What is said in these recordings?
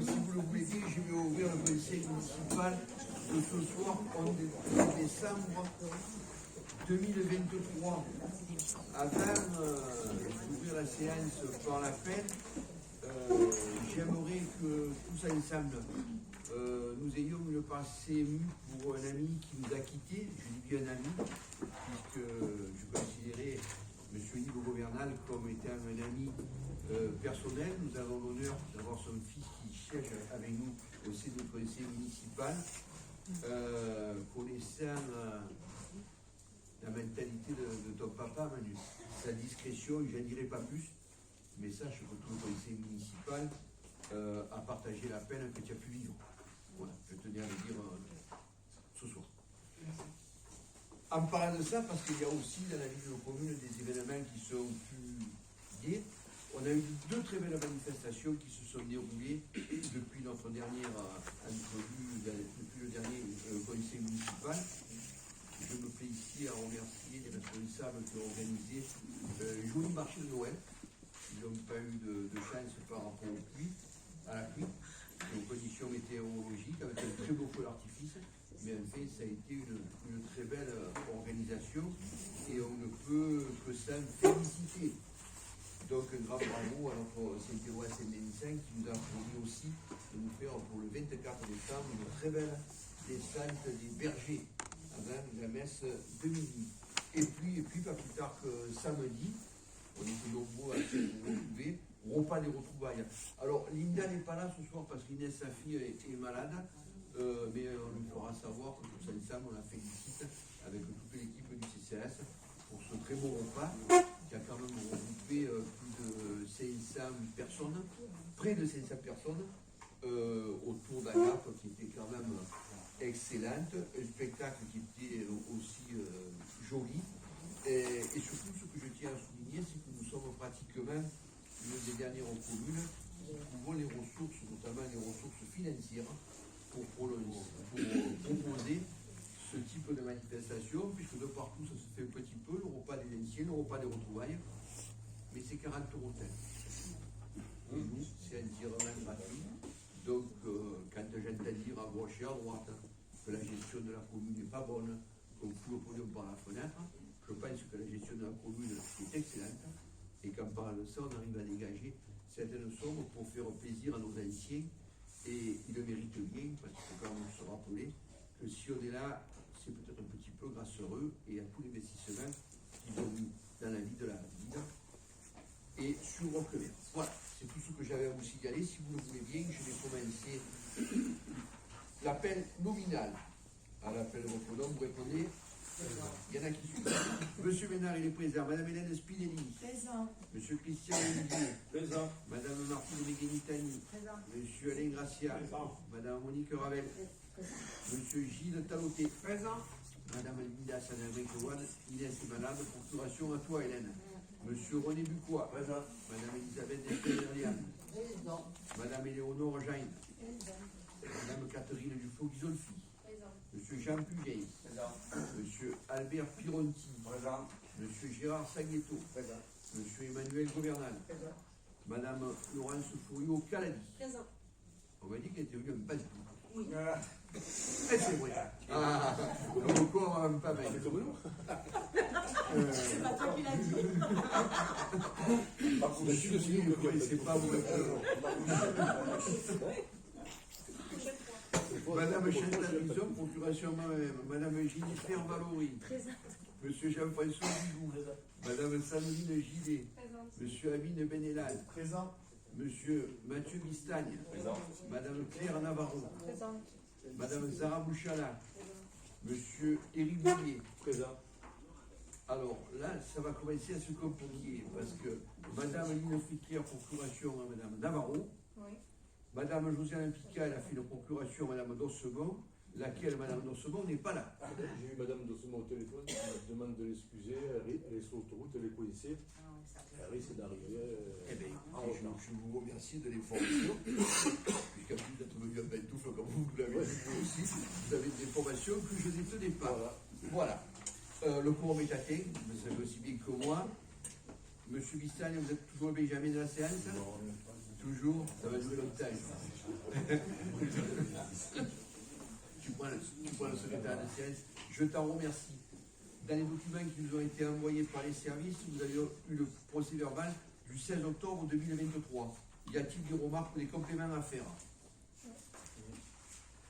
si vous le voulez bien, je vais ouvrir le conseil municipal de ce soir, 11 décembre 2023. Avant d'ouvrir la séance par l'appel, j'aimerais que tous ensemble, nous ayons une pensée émue pour un ami qui nous a quittés. Je dis bien un ami, puisque je considérais M. Yves Gouvernal comme étant un ami personnel. Nous avons l'honneur d'avoir son fils qui siège avec nous au sein du conseil municipal. Connaissant la mentalité de ton papa, Manu, sa discrétion, je n'en dirai pas plus, mais sache que tout le conseil municipal a partagé la peine que tu as pu vivre. Voilà, je tenais à le dire ce soir. En parlant de ça, parce qu'il y a aussi dans la vie de nos communes des événements qui sont plus liés. On a eu deux très belles manifestations qui se sont déroulées depuis notre dernière entrevue, depuis le dernier conseil municipal. Je me plais ici à remercier les responsables qui ont organisé un joli marché de Noël. Ils n'ont pas eu de chance par rapport à la pluie, aux conditions météorologiques, avec un très beau feu d'artifice. Mais en fait, ça a été une très belle organisation et on ne peut que s'en féliciter. Donc un grand bravo à notre Saint-Éloi Saint-Denis qui nous a permis aussi de nous faire pour le 24 décembre une très belle descente des bergers avant la messe de midi. Et puis pas plus tard que samedi, on était nombreux à se retrouver, repas des retrouvailles. Alors Linda n'est pas là ce soir parce qu'Inès, sa fille, est malade, mais on lui fera savoir que tous ensemble on la félicite avec toute l'équipe du CCS pour ce très beau repas qui a quand même regroupé plus de 500 personnes, près de 500 personnes, autour d'Agathe qui était quand même excellente, un spectacle qui était aussi joli, et surtout ce que je tiens à souligner, c'est que nous sommes pratiquement une des dernières communes qui trouvons les ressources, notamment les ressources financières, pour proposer ce type de manifestation, puisque de partout ça se fait un petit peu, le repas des anciens, le repas des retrouvailles, mais c'est 40 € tel. Et nous, c'est entièrement gratuit. Donc, quand j'entends dire à gauche et à droite que la gestion de la commune n'est pas bonne, qu'on fout le podium par la fenêtre, je pense que la gestion de la commune est excellente, et qu'en parlant de ça, on arrive à dégager certaines sommes pour faire plaisir à nos anciens, et ils le méritent bien, parce qu'il faut quand même se rappeler que si on est là, c'est peut-être un petit peu grâce à eux et à tout l'investissement qu'ils ont mis dans la vie de la ville et sur Roquevert. Voilà, c'est tout ce que j'avais à vous signaler. Si vous le voulez bien, je vais commencer l'appel nominal. À l'appel votre nom, vous répondez. Il y en a qui suivent. Monsieur Ménard, il est présent. Madame Hélène Spinelli. Présent. Monsieur Christian Olivier. Présent. Madame Martine Meghenitani. Présent. Monsieur Alain Gracia. Présent. Madame Monique Ravel. Présent. Monsieur Gilles Taloté. Présent. Madame Linda Sanabé-Cowan. Inès est malade. Procuration à toi, Hélène. Monsieur René Bucois. Présent. Madame Elisabeth Desperlian. Présent. Madame Éléonore Jain. Présent. Madame Catherine Dufault-Gisolfi. Présent. Monsieur Jean Puget. Présent. Monsieur Albert Pironti. Présent. Monsieur Gérard Saghetto. Présent. Monsieur Emmanuel Gouvernal. Présent. Madame Laurence Fouriot-Caladi. Présent. On m'a dit qu'elle était venue un pas du tout. Oui. Et c'est vrai. Ah, le corps même pas mal. C'est comme nous. C'est pas toi qui l'as dit. Monsieur, si vous ne connaissez pas, vous Madame Chantal Bison, procuration moi-même. Madame Jennifer Valory. Présent. Monsieur Jean-François Bigou. Madame Sandrine Gilet. Présent. Monsieur Amine Benelal. Présent. Monsieur Mathieu Bistagne. Présent. Madame Claire Navarro. Présent. Madame Zara Bouchala. Monsieur Éric Boulier. Présent. Alors là, ça va commencer à se compliquer parce que Madame Lina Friquière, procuration à Madame Navarro. Oui. Madame Josiane Picard, elle a fait une procuration à Madame Dossebon, laquelle Madame Dossebon n'est pas là. J'ai eu Madame Dossement au téléphone, elle me demande de l'excuser, elle est sur l'autoroute, elle est coincée. Elle risque d'arriver. Eh bien, en écoutez, retard. je vous remercie de l'information, puisqu'en plus d'être venu à Bentoufle, comme vous l'avez dit vous aussi, vous avez des informations que je ne tenais pas. Voilà. Le quorum est atteint, vous le savez aussi bien que moi. Monsieur Bistagne, vous êtes toujours Benjamin de la séance? Non, Toujours, ça va durer longtemps. tu prends le secrétaire de séance. Je t'en remercie. Dans les documents qui nous ont été envoyés par les services, vous avez eu le procès verbal du 16 octobre 2023. Y a-t-il des remarques ou des compléments à faire?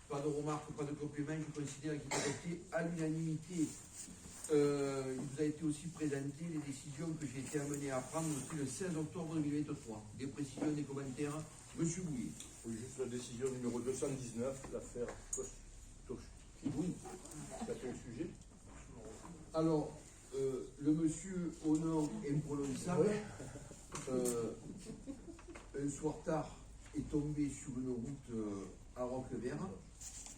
Pas de remarques, pas de compléments. Je considère qu'il a été à l'unanimité. Il vous a été aussi présenté les décisions que j'ai été amené à prendre depuis le 16 octobre 2023. Des précisions, des commentaires. Monsieur Bouillet. Oui, juste la décision numéro 219, l'affaire oui, c'est un sujet. Alors, le monsieur au nom imprononçable, un soir tard, est tombé sur une route à Roquevert.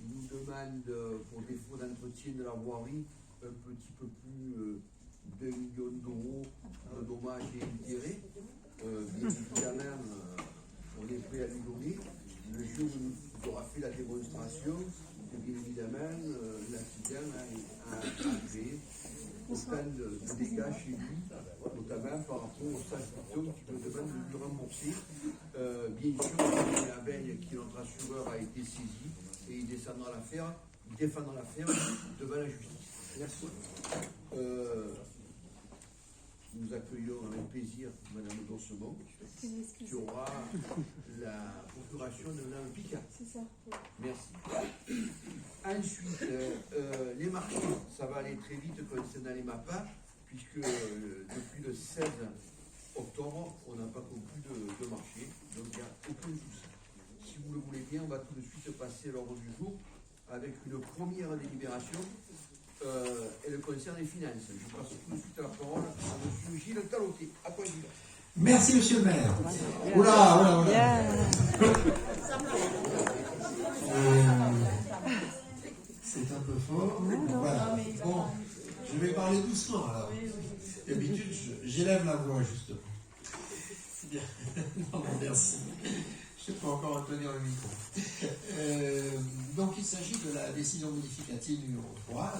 Il nous demande, pour défaut d'entretien de la voirie, un petit peu plus d'1 million d'euros de dommages et intérêts. Bien évidemment, on est prêt à lui donner. Le jour où il aura fait la démonstration, et bien évidemment, l'accident a créé autant de dégâts chez lui, notamment par rapport au Saint-Piton qui me demande de lui rembourser. Bien sûr, la veille qui notre assureur a été saisi et il défendra l'affaire devant la justice. Merci. Nous accueillons avec plaisir Madame Dorsement, qui aura la procuration de Madame Picard. C'est ça. Merci. Ensuite, les marchés, ça va aller très vite concernant les MAPA, puisque depuis le 16 octobre, on n'a pas conclu de marché, donc il n'y a aucun souci. Si vous le voulez bien, on va tout de suite passer à l'ordre du jour avec une première délibération. Elle concerne les finances. Je passe tout de suite à la parole à M. Gilles Taloté. À toi, Gilles. Merci, monsieur le maire. Oula. C'est un peu fort. Voilà. Bon, je vais parler doucement alors. D'habitude, j'élève la voix justement. Bien. Non, merci. Je ne sais pas encore tenir le micro. Donc, il s'agit de la décision modificative numéro 3,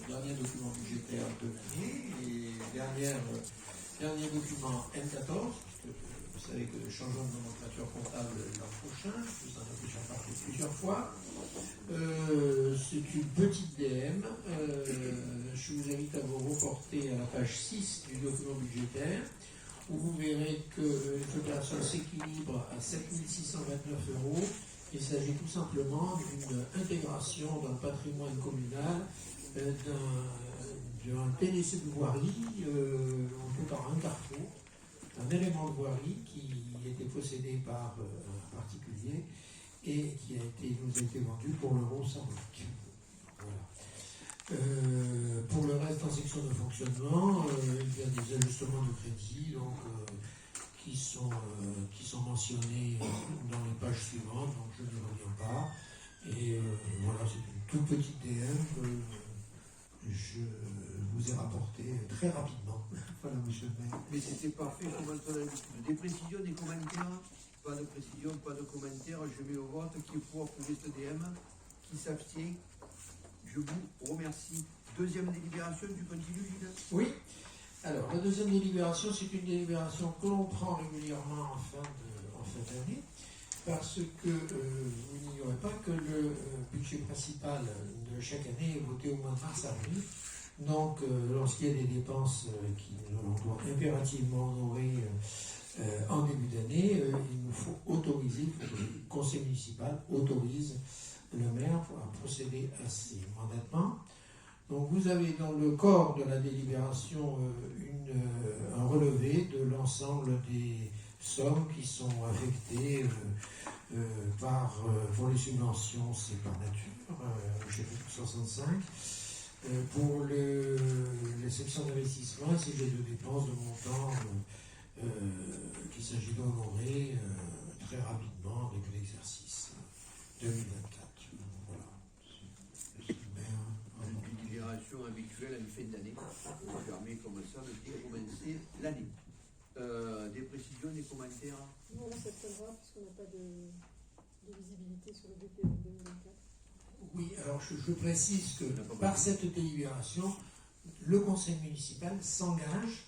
dernier document budgétaire de l'année, et dernier document M14. Vous savez que le changement de nomenclature comptable l'an prochain, vous en avez déjà parlé plusieurs fois. C'est une petite DM. Je vous invite à vous reporter à la page 6 du document budgétaire, où vous verrez que l'opération s'équilibre à 7 629 €. Il s'agit tout simplement d'une intégration dans le patrimoine communal d'un TDC de voirie, en tout cas un carrefour, un élément de voirie qui était possédé par un particulier et qui nous a été vendu pour l'euro symbolique. Voilà. Pour le reste, en section de fonctionnement, il y a des ajustements de crédit donc, qui sont mentionnés dans les pages suivantes, donc je n'y reviens pas. Et voilà, c'est une toute petite DM que je vous ai rapporté très rapidement. Voilà, monsieur le maire. Mais c'était parfait, comme on a l'habitude. Des précisions, des commentaires? Pas de précision, pas de commentaires. Je mets au vote qui est pour approuver ce DM, qui s'abstient. Je vous remercie. Deuxième délibération, tu continues, Gilles? Oui. Alors, la deuxième délibération, c'est une délibération que l'on prend régulièrement en fin d'année, parce que vous n'ignorez pas que le budget principal de chaque année est voté au mois de mars-avril. Donc, lorsqu'il y a des dépenses qu'on doit impérativement honorer en début d'année, il nous faut autoriser, il faut que le conseil municipal autorise le maire à procéder à ces mandatements. Donc vous avez dans le corps de la délibération un relevé de l'ensemble des sommes qui sont affectées pour les subventions, c'est par nature, au chapitre 65. Pour les sections d'investissement, il s'agit de dépenses de montant qu'il s'agit d'honorer très rapidement avec l'exercice 2024. Une délibération habituelle à une fin d'année, qui permet comme ça de bien commencer l'année. Des précisions, des commentaires? Non, ça tiendra, puisqu'on n'a pas de visibilité sur le budget 2024. Oui, alors je précise que par cette délibération, le conseil municipal s'engage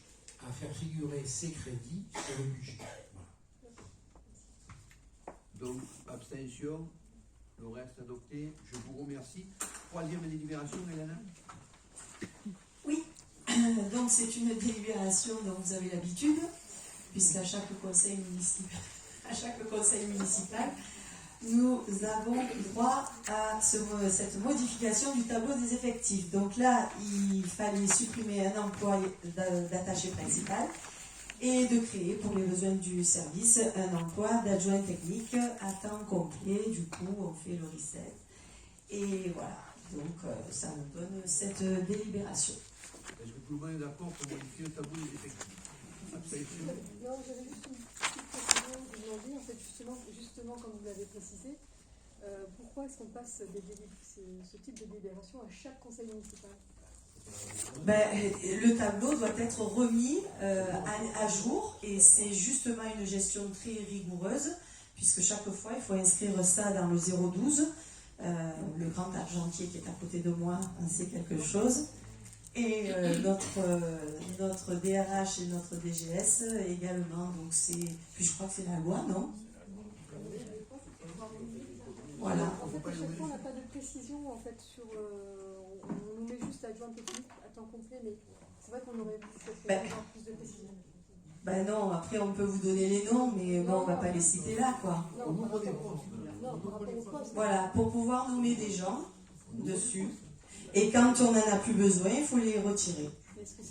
à faire figurer ses crédits sur le budget. Voilà. Donc, abstention. Le reste adopté. Je vous remercie. Troisième délibération, Mélana. Oui, donc c'est une délibération dont vous avez l'habitude, puisqu'à chaque conseil municipal, nous avons droit à cette modification du tableau des effectifs. Donc là, il fallait supprimer un emploi d'attaché principal et de créer, pour les besoins du service, un emploi d'adjoint technique à temps complet. Du coup, on fait le reset. Et voilà, donc ça nous donne cette délibération. Est-ce que tout le monde est d'accord pour modifier le tableau des effectifs? Abstention. Non, j'avais juste une petite question à vous demander. En fait, justement, comme vous l'avez précisé, pourquoi est-ce qu'on passe ce type de délibération à chaque conseil municipal? Le tableau doit être remis à jour et c'est justement une gestion très rigoureuse puisque chaque fois il faut inscrire ça dans le 012. Le grand argentier qui est à côté de moi en sait quelque chose et notre DRH et notre DGS également. Donc puis je crois que c'est la loi, non? Voilà. En fait, à chaque fois, on n'a pas de précision en fait sur. On nous met juste adjoint technique à temps complet, mais c'est vrai qu'on aurait peut-être avoir plus de précision. Ben non, après on peut vous donner les noms, mais bon, on va pas les citer là, quoi. On ouvre des postes. Non, par rapport au poste. Voilà, pour pouvoir nommer des gens dessus. Et quand on n'en a plus besoin, il faut les retirer.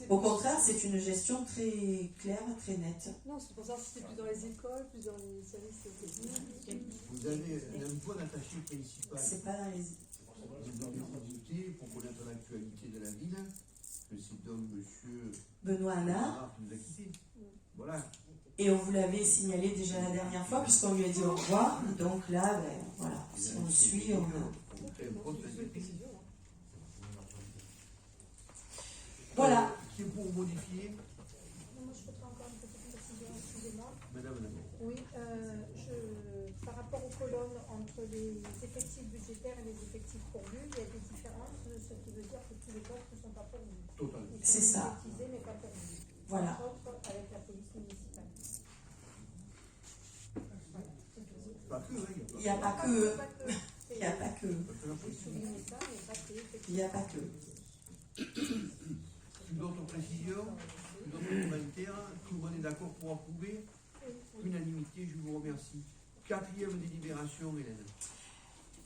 Au contraire, c'est une gestion très claire, très nette. Non, c'est pour ça que c'était plus dans les écoles, plus dans les services techniques. Vous avez un emploi d'attaché principal. C'est pas dans les... Vous avez invité pour connaître l'actualité de la ville, que c'est donc monsieur Benoît Hanard. qui nous a quittés. Voilà. Et on vous l'avait signalé déjà la dernière fois, puisqu'on lui a dit au revoir. Donc là, voilà, si on suit, on a... fait un poste d'intérim. Voilà. Qui est pour modifier? Moi, je voudrais encore une petite précision, excusez-moi. Madame d'abord. Oui, par rapport aux colonnes entre les effectifs budgétaires et les effectifs pourvus, il y a des différences, ce qui veut dire que tous les postes ne sont pas pourvus. Totalement. Ils C'est sont ça. budgétisés mais pas pourvus. Voilà. Entre autres avec la police municipale. Pas que, hein, Il n'y a pas que... Pas que. Il n'y a pas que... Vous soulignez ça, mais pas que. Il n'y a pas que... D'autres précisions, d'autres commentaires, tout le monde est d'accord pour approuver? Unanimité, je vous remercie. Quatrième délibération, Hélène.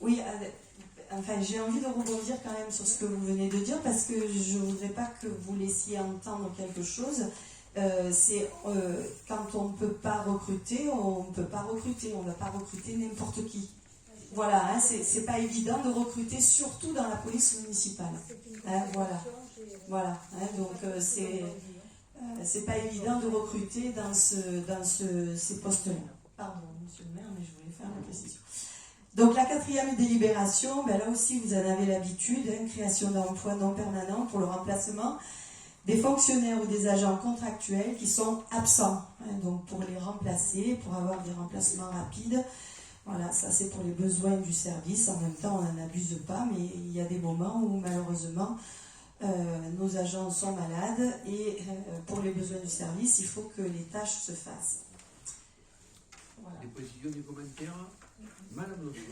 Oui, enfin, j'ai envie de rebondir quand même sur ce que vous venez de dire parce que je ne voudrais pas que vous laissiez entendre quelque chose. C'est quand on ne peut pas recruter, on ne peut pas recruter, on ne va pas recruter n'importe qui. Voilà, hein, c'est pas évident de recruter, surtout dans la police municipale. Hein, voilà, hein, donc c'est pas évident de recruter dans ces postes-là. Pardon, monsieur le maire, mais je voulais faire la précision. Donc la quatrième délibération, là aussi vous en avez l'habitude, hein, création d'emplois non permanents pour le remplacement des fonctionnaires ou des agents contractuels qui sont absents. Hein, donc pour les remplacer, pour avoir des remplacements rapides. Voilà, ça c'est pour les besoins du service. En même temps, on n'en abuse pas, mais il y a des moments où malheureusement nos agents sont malades et pour les besoins du service, il faut que les tâches se fassent. Voilà. Des précisions, des commentaires? Madame Notion.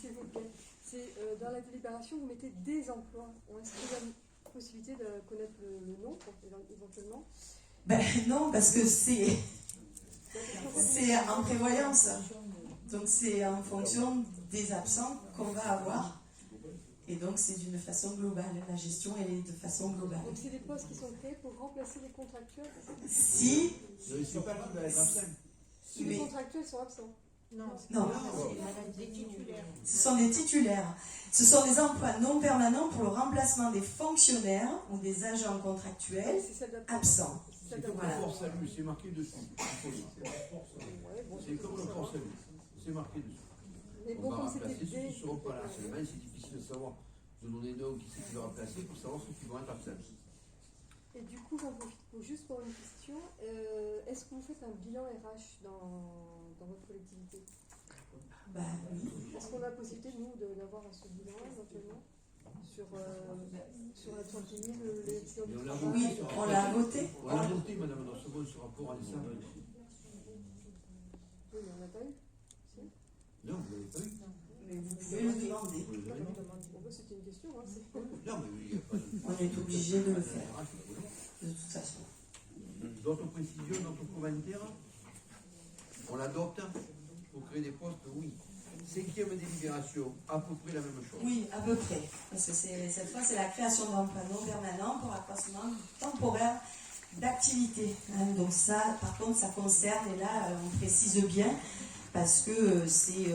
S'il vous plaît. C'est dans la délibération, vous mettez des emplois. Est-ce qu'il y a la possibilité de connaître le nom, éventuellement? Non, parce que c'est en prévoyance. Donc c'est en fonction des absents qu'on va avoir. Et donc c'est d'une façon globale. La gestion, elle est de façon globale. Donc c'est des postes qui sont créés pour remplacer les contractuels? Si... Ne sais pas qui va être absent. Si les contractuels sont absents? Non. Des titulaires. Ce sont des titulaires. Ce sont des emplois non permanents pour le remplacement des fonctionnaires ou des agents contractuels absents. C'est comme le Fort Salut, c'est marqué dessus. C'est comme le Fort Salut, c'est marqué dessus. Mais On bon, va comme remplacer c'était ceux qui ne des... seront pas là. Seulement, c'est difficile de savoir, de donner nom qui c'est qui va remplacer pour savoir ceux qui vont être absents. Et du coup, j'en profite juste pour une question. Est-ce que vous faites un bilan RH dans votre collectivité? Oui. Est-ce qu'on a la possibilité, nous, d'avoir ce bilan éventuellement sur la 30 000, l'élection du travail? Oui, on l'a voté. On l'a voté, madame, dans ce rapport à l'État. Oui, mais on n'a pas eu. Si. Non, vous l'avez pas eu. Mais vous Vous pouvez le demander. Vous l'avez Non, pas eu. pour moi, c'était une question. Hein, c'est- Non, mais il n'y a pas de... On est obligé de le faire, de toute façon. D'autres précisions, d'autres commentaires? On l'adopte pour créer des postes, oui. 5e délibération, à peu près la même chose. Oui, à peu près. Parce que cette fois, c'est la création d'emplois non permanents pour accroissement temporaire d'activité. Hein. Donc ça, par contre, ça concerne, et là, on précise bien, parce que c'est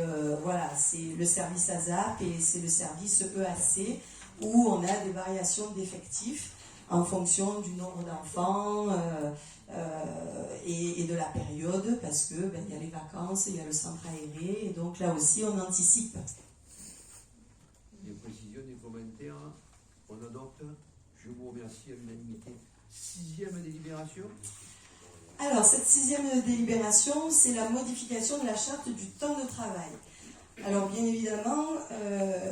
le service ASAP et c'est le service EAC, où on a des variations d'effectifs en fonction du nombre d'enfants et de la période, parce que il y a les vacances, il y a le centre aéré, et donc là aussi on anticipe. Des précisions, des commentaires, on adopte. Je vous remercie à l'unanimité. 6e délibération. Alors cette 6e délibération, c'est la modification de la charte du temps de travail. Alors bien évidemment,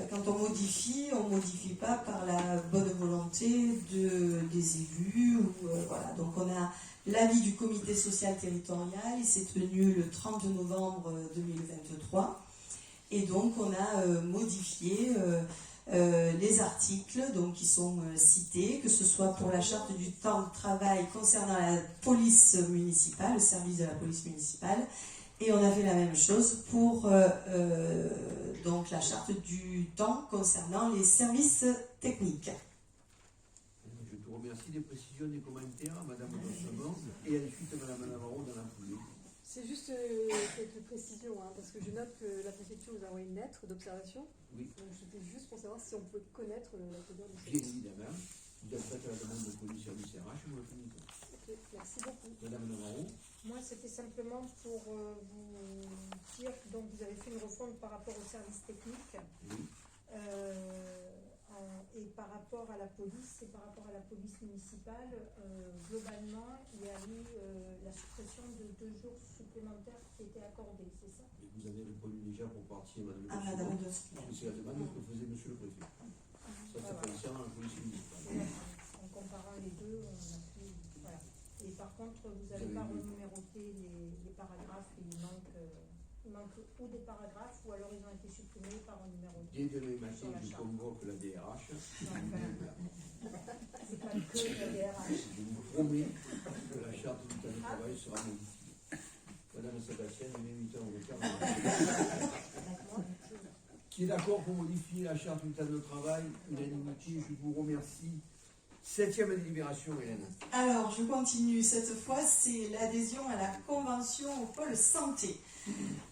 quand on ne modifie pas par la bonne volonté des élus. Voilà. Donc on a l'avis du comité social territorial, il s'est tenu le 30 novembre 2023. Et donc on a modifié les articles donc, qui sont cités, que ce soit pour la charte du temps de travail concernant la police municipale, le service de la police municipale. Et on a fait la même chose pour donc la charte du temps concernant les services techniques. Je te remercie des précisions, des commentaires, Madame Dossemont, et ensuite Madame Navarro dans la foulée. C'est juste quelques précisions, hein, parce que je note que la préfecture nous a envoyé une lettre d'observation. Oui. Donc c'était juste pour savoir si on pouvait connaître la teneur de Bien cette. évidemment, vous avez fait la demande de police service RH, vous le communiquez. Ok, merci beaucoup. Madame Navarro. Moi, c'était simplement pour vous dire que donc, vous avez fait une refonte par rapport au service technique. Oui. Et par rapport à la police et par rapport à la police municipale, globalement, il y a eu la suppression de 2 jours supplémentaires qui étaient accordés, c'est ça? Et vous avez répondu déjà pour partir, Madame À Dossemont. Madame Dossemont. C'est la demande que faisait Monsieur le Préfet. Ça concerne la police municipale. En comparant les deux, on a pu. Voilà. Et par contre, vous n'avez pas renuméroté les paragraphes, il manque ou des paragraphes, ou alors ils ont été supprimés par un numéro. Dès demain matin, je convoque la DRH. C'est pas que la DRH. Je vous promets que la charte du temps de travail sera modifiée. Madame Sébastien, il est 8 ans au retard. Qui est d'accord pour modifier la charte du temps de travail? Unanimité, je vous remercie. 7e délibération, Hélène. Alors, je continue. Cette fois, c'est l'adhésion à la convention au pôle santé.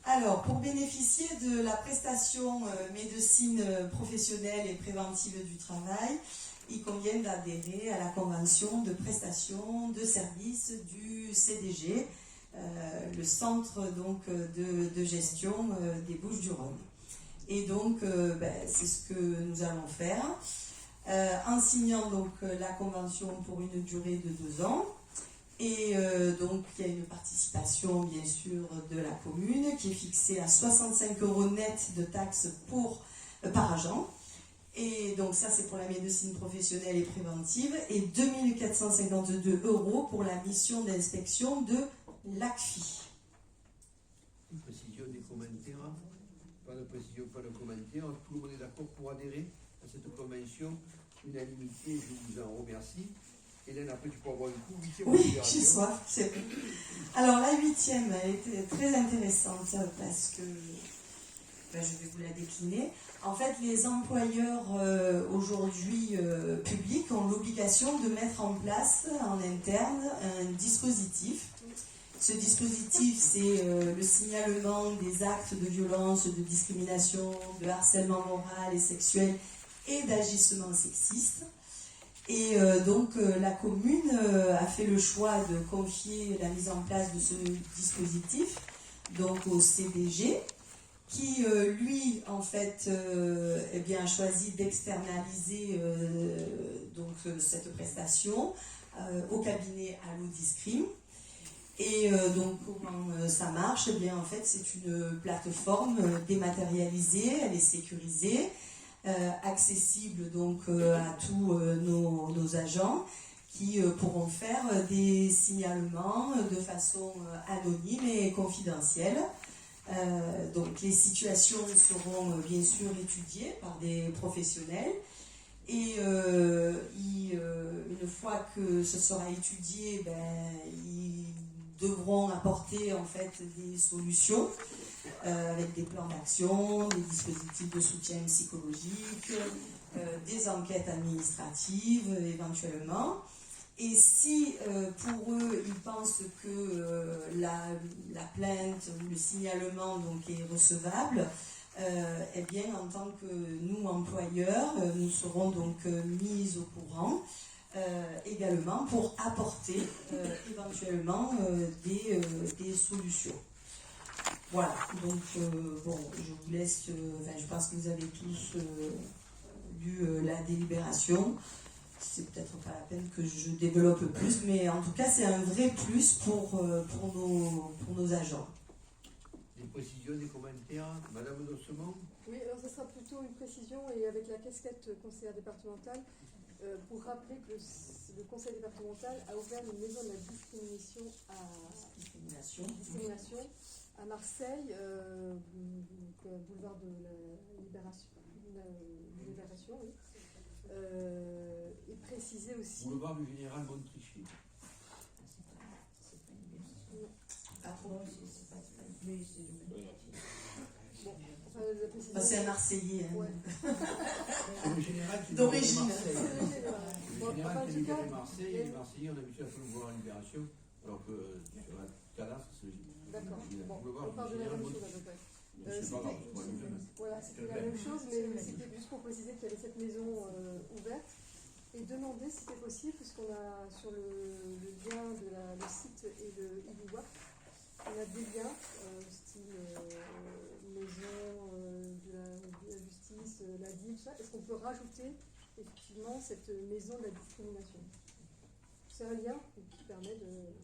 Alors, pour bénéficier de la prestation médecine professionnelle et préventive du travail, il convient d'adhérer à la convention de prestation de services du CDG, le centre donc, de gestion des Bouches-du-Rhône. Et donc, c'est ce que nous allons faire. En signant donc la convention pour une durée de 2 ans. Et donc il y a une participation bien sûr de la commune qui est fixée à 65 € net de taxes par agent. Et donc ça c'est pour la médecine professionnelle et préventive et 2 452 € pour la mission d'inspection de l'ACFI. Une précision, des commentaires? Pas de précision, pas de commentaires. Tout le monde est d'accord pour adhérer à cette convention? Unanimité, je vous en remercie. Hélène, après tu peux avoir une coup. 8e Oui, délibération. j'ai soif. Alors la 8e, elle était très intéressante parce que je vais vous la décliner. En fait, les employeurs aujourd'hui publics ont l'obligation de mettre en place en interne un dispositif. Ce dispositif, c'est le signalement des actes de violence, de discrimination, de harcèlement moral et sexuel et d'agissement sexiste. Et donc la commune a fait le choix de confier la mise en place de ce dispositif donc au CDG qui lui en fait a choisi d'externaliser donc cette prestation au cabinet Allo Discrim. Et donc comment ça marche? Eh bien en fait c'est une plateforme dématérialisée, elle est sécurisée. Accessible donc à tous nos agents qui pourront faire des signalements de façon anonyme et confidentielle Donc les situations seront bien sûr étudiées par des professionnels et une fois que ce sera étudié, ils devront apporter en fait des solutions avec des plans d'action, des dispositifs de soutien psychologique, des enquêtes administratives éventuellement. Et si pour eux, ils pensent que la plainte ou le signalement donc, est recevable, eh bien, en tant que nous, employeurs, nous serons donc mis au courant également pour apporter éventuellement des solutions. Voilà, donc bon, je vous laisse, je pense que vous avez tous lu la délibération. C'est peut-être pas la peine que je développe plus, mais en tout cas, c'est un vrai plus pour nos agents. Des précisions, des commentaires, Madame Dossement? Oui, alors ça sera plutôt une précision et avec la casquette conseillère départementale, pour rappeler que le conseil départemental a ouvert une maison de la discrimination à Marseille, boulevard de la Libération, oui. Et préciser aussi. Boulevard du Général Montrichet. C'est un Marseillais. Hein. Ouais. C'est le général qui d'origine. Marseille. Bon, Le général enfin, qui en tout cas, libéré Marseille, et les Marseillais ont l'habitude à faire le voir en libération, alors que sur la cadastre, c'est le d'accord. Bon, boulevard on parle de du la Général même chose à peu près. C'est pas grave, c'est pas grave. Voilà, c'était la même chose, mais c'était juste pour préciser qu'il y avait cette maison ouverte et demander si c'était possible, puisqu'on a sur le lien de le site et le e-book, on a des liens, style maison de la justice, la DIL, tout ça. Est-ce qu'on peut rajouter effectivement cette maison de la discrimination? C'est un lien qui permet de...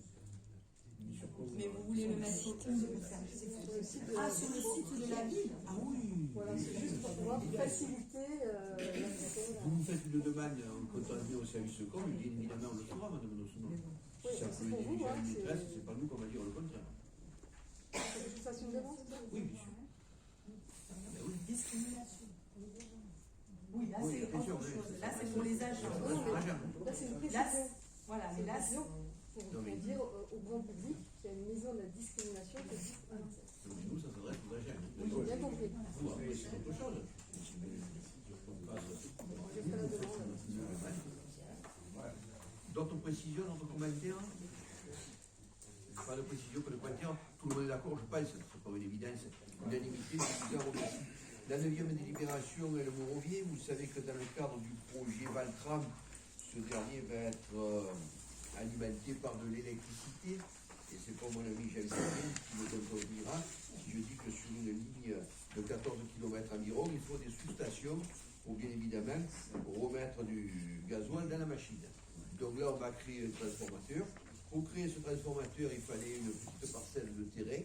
Mais vous voulez le mettre sur le site de sur le site de la ville? Ah oui. Voilà, c'est juste pour pouvoir faciliter l'accès. Vous faites une demande en contenu au service com, bien évidemment on le fera, Madame Dossement. Oui, Si ça c'est peut pour vous, diriger à hein, une c'est... maîtresse, c'est pas nous qu'on va dire le contraire. Que je fasse une demande, c'est ça? Oui, bien sûr. Ben oui. Discrimination. Oui, là Oui, c'est bien sûr, autre oui, chose. c'est Là ça. c'est pour les agents. Ça va sur l'agent. Là, c'est une Là, précision. voilà, C'est mais une là, précision pour Non, mais- dire au grand public qu'il y a une maison de la discrimination qui existe à Marseille. Donc nous, ça s'adresse aux agents. J'ai bien compris. Vous, après, c'est autre chose. Je ferai la demande. D'autres précisions, d'autres commentaires? Pas de précision, pas de commentaires. Tout le monde est d'accord, je pense. C'est pas une évidence. L'unanimité, c'est remercie. La 9e délibération est le Morovier. Vous savez que dans le cadre du projet Valtram, ce dernier va être alimenté par de l'électricité. Et c'est pas mon ami Jean Sabine qui me contredira si je dis que sur une ligne de 14 km environ, il faut des sous-stations pour bien évidemment remettre du gasoil dans la machine. Donc là, on va créer un transformateur. Pour créer ce transformateur, il fallait une petite parcelle de terrain.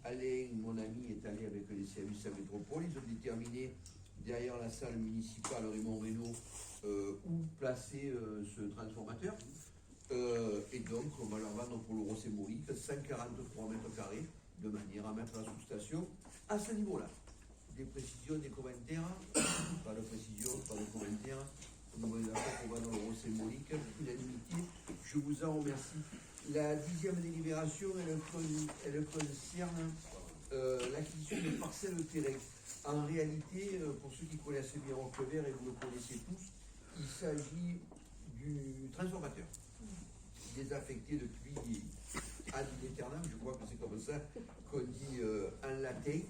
Alain, mon ami, est allé avec les services à métropole. Ils ont déterminé derrière la salle municipale Raymond Reynaud où placer ce transformateur. Et donc, on va leur vendre pour l'euro symbolique 143 mètres carrés de manière à mettre la sous-station à ce niveau-là. Des précisions, des commentaires? Pas de précision, pas de commentaires. Nous sommes d'accord qu'on va dans l'euro symbolique, unanimité. Je vous en remercie. La 10e délibération, elle concerne l'acquisition de parcelles de terrain. En réalité, pour ceux qui connaissent bien Roquevert, et vous le connaissez tous, il s'agit du transformateur désaffecté depuis ad aeternam, je crois que c'est comme ça qu'on dit en latin.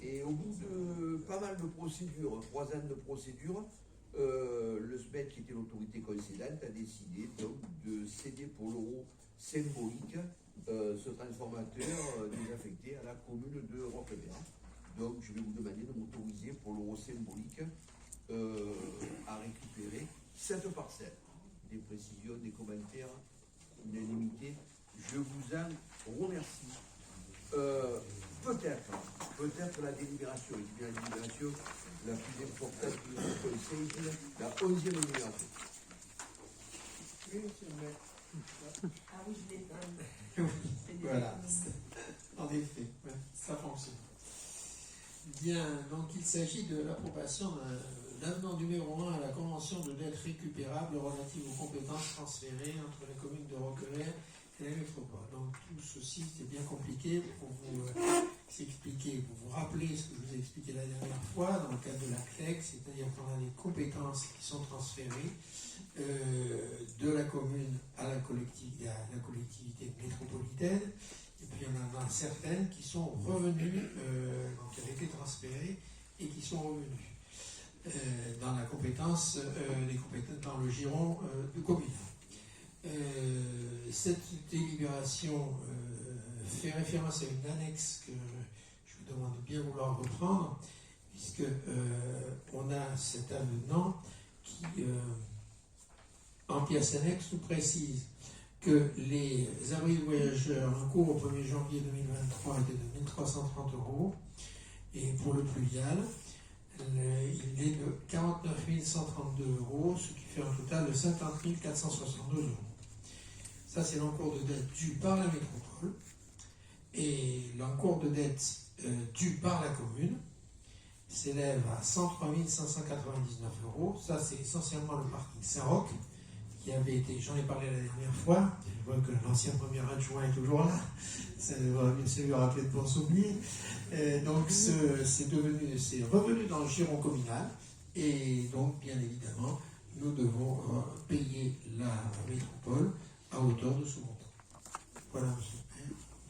Et au bout de pas mal de procédures, 3 ans de procédures, le SMED, qui était l'autorité concédante, a décidé donc de céder pour l'euro symbolique ce transformateur désaffecté à la commune de Roquevert. Donc je vais vous demander de m'autoriser pour l'euro symbolique à récupérer cette parcelle. Des précisions, des commentaires, unanimité. Je vous en remercie. Peut-être la délibération, et bien la délibération la plus importante de notre conseil, la 11e délibération. Oui, monsieur le maire. Ah oui, je l'ai. Voilà. En effet. Ouais. ça fonctionne. Bien, donc il s'agit de l'approbation d'un avenant numéro 1 à la Convention de dette récupérable relative aux compétences transférées entre la commune de Roquelaire et la métropole. Donc tout ceci, c'est bien compliqué pour vous expliquer, pour vous rappeler ce que je vous ai expliqué la dernière fois dans le cadre de la CLEC, c'est-à-dire qu'on a des compétences qui sont transférées de la commune à la collectivité métropolitaine, et puis il y en a certaines qui sont revenues, donc qui avaient été transférées et qui sont revenues dans la compétence, dans le giron de commune. Cette délibération fait référence à une annexe que je vous demande de bien vouloir reprendre, puisque on a cet avenant qui, en pièce annexe, nous précise que les abris de voyageurs en cours au 1er janvier 2023 étaient de 1 330 €, et pour le pluvial, il est de 49 132 €, ce qui fait un total de 50 462 €. Ça, c'est l'encours de dette dû par la métropole. Et l'encours de dette dû par la commune s'élève à 103 599 €. Ça, c'est essentiellement le parking Saint-Roch, qui avait été, j'en ai parlé la dernière fois, je vois que l'ancien premier adjoint est toujours là, ça lui a rappelé de bons souvenirs. Donc c'est revenu dans le giron communal, et donc bien évidemment, nous devons payer la métropole à hauteur de ce montant. Voilà, monsieur.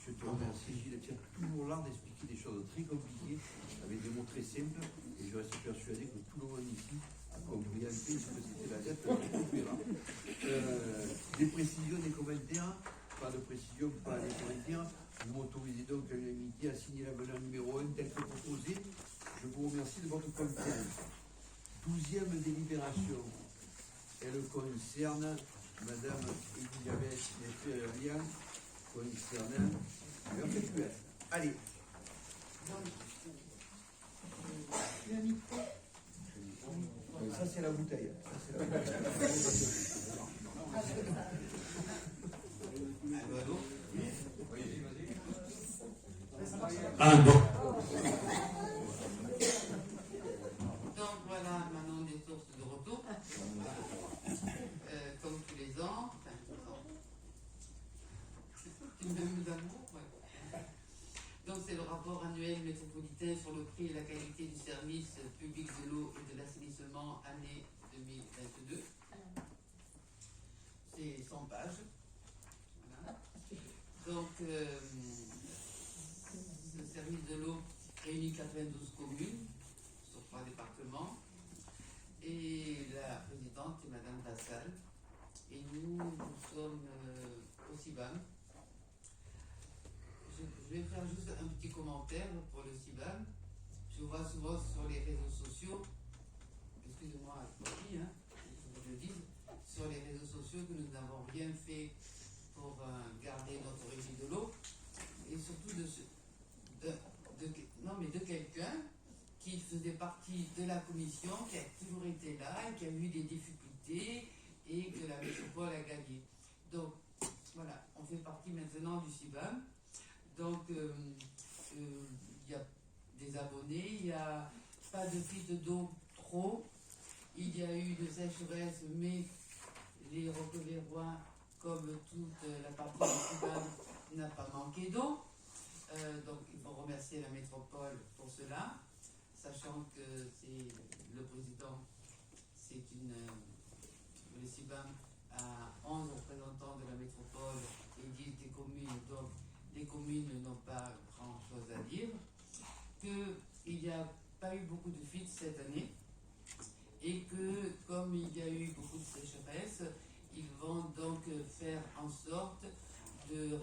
Je te remercie, Gilles. Tu as toujours l'art d'expliquer des choses très compliquées avec des mots très simples, et je reste persuadé que tout le monde ici a compris un peu ce que c'était la dette opérable. Des précisions, des commentaires? Pas de précision, pas de commentaires. Vous m'autorisez donc à l'unanimité à signer l'avenant numéro 1 tel que proposé. Je vous remercie de votre confiance. 12e délibération. Elle concerne Madame Elisabeth Nesper-Lian, concernant le PQF. Allez. Ça, c'est la bouteille. Ah bon. Donc voilà, maintenant des sources de retour. Comme tous les ans. Une même d'amour, ouais. Donc c'est le rapport annuel métropolitain sur le prix et la qualité du service public de l'eau et de l'assainissement année 2022. C'est 100 pages. Voilà. Donc ce service de l'eau réunit 92 communes sur 3 départements. Et la présidente est Madame Dassal. Et nous sommes au CIBAM. Je vais faire juste un petit commentaire pour le CIBAM. Je vois souvent sur les réseaux sociaux, excusez-moi, il faut que je le dise, sur les réseaux sociaux que nous n'avons rien fait pour garder notre régie de l'eau, et surtout de quelqu'un qui faisait partie de la commission, qui a toujours été là, et qui a eu des difficultés, et que la métropole a gagné. Donc, voilà, on fait partie maintenant du CIBAM. Donc, il y a des abonnés, il n'y a pas de fuite d'eau trop, il y a eu de sécheresse, mais les Roquelérois, comme toute la partie du CIBAM, n'a pas manqué d'eau. Donc, il faut remercier la métropole pour cela, sachant que c'est le président, le CIBAM a 11 représentants de la métropole et 10 des communes, donc les communes n'ont pas grand chose à dire, qu'il n'y a pas eu beaucoup de fuites cette année, et que comme il y a eu beaucoup de sécheresse, ils vont donc faire en sorte de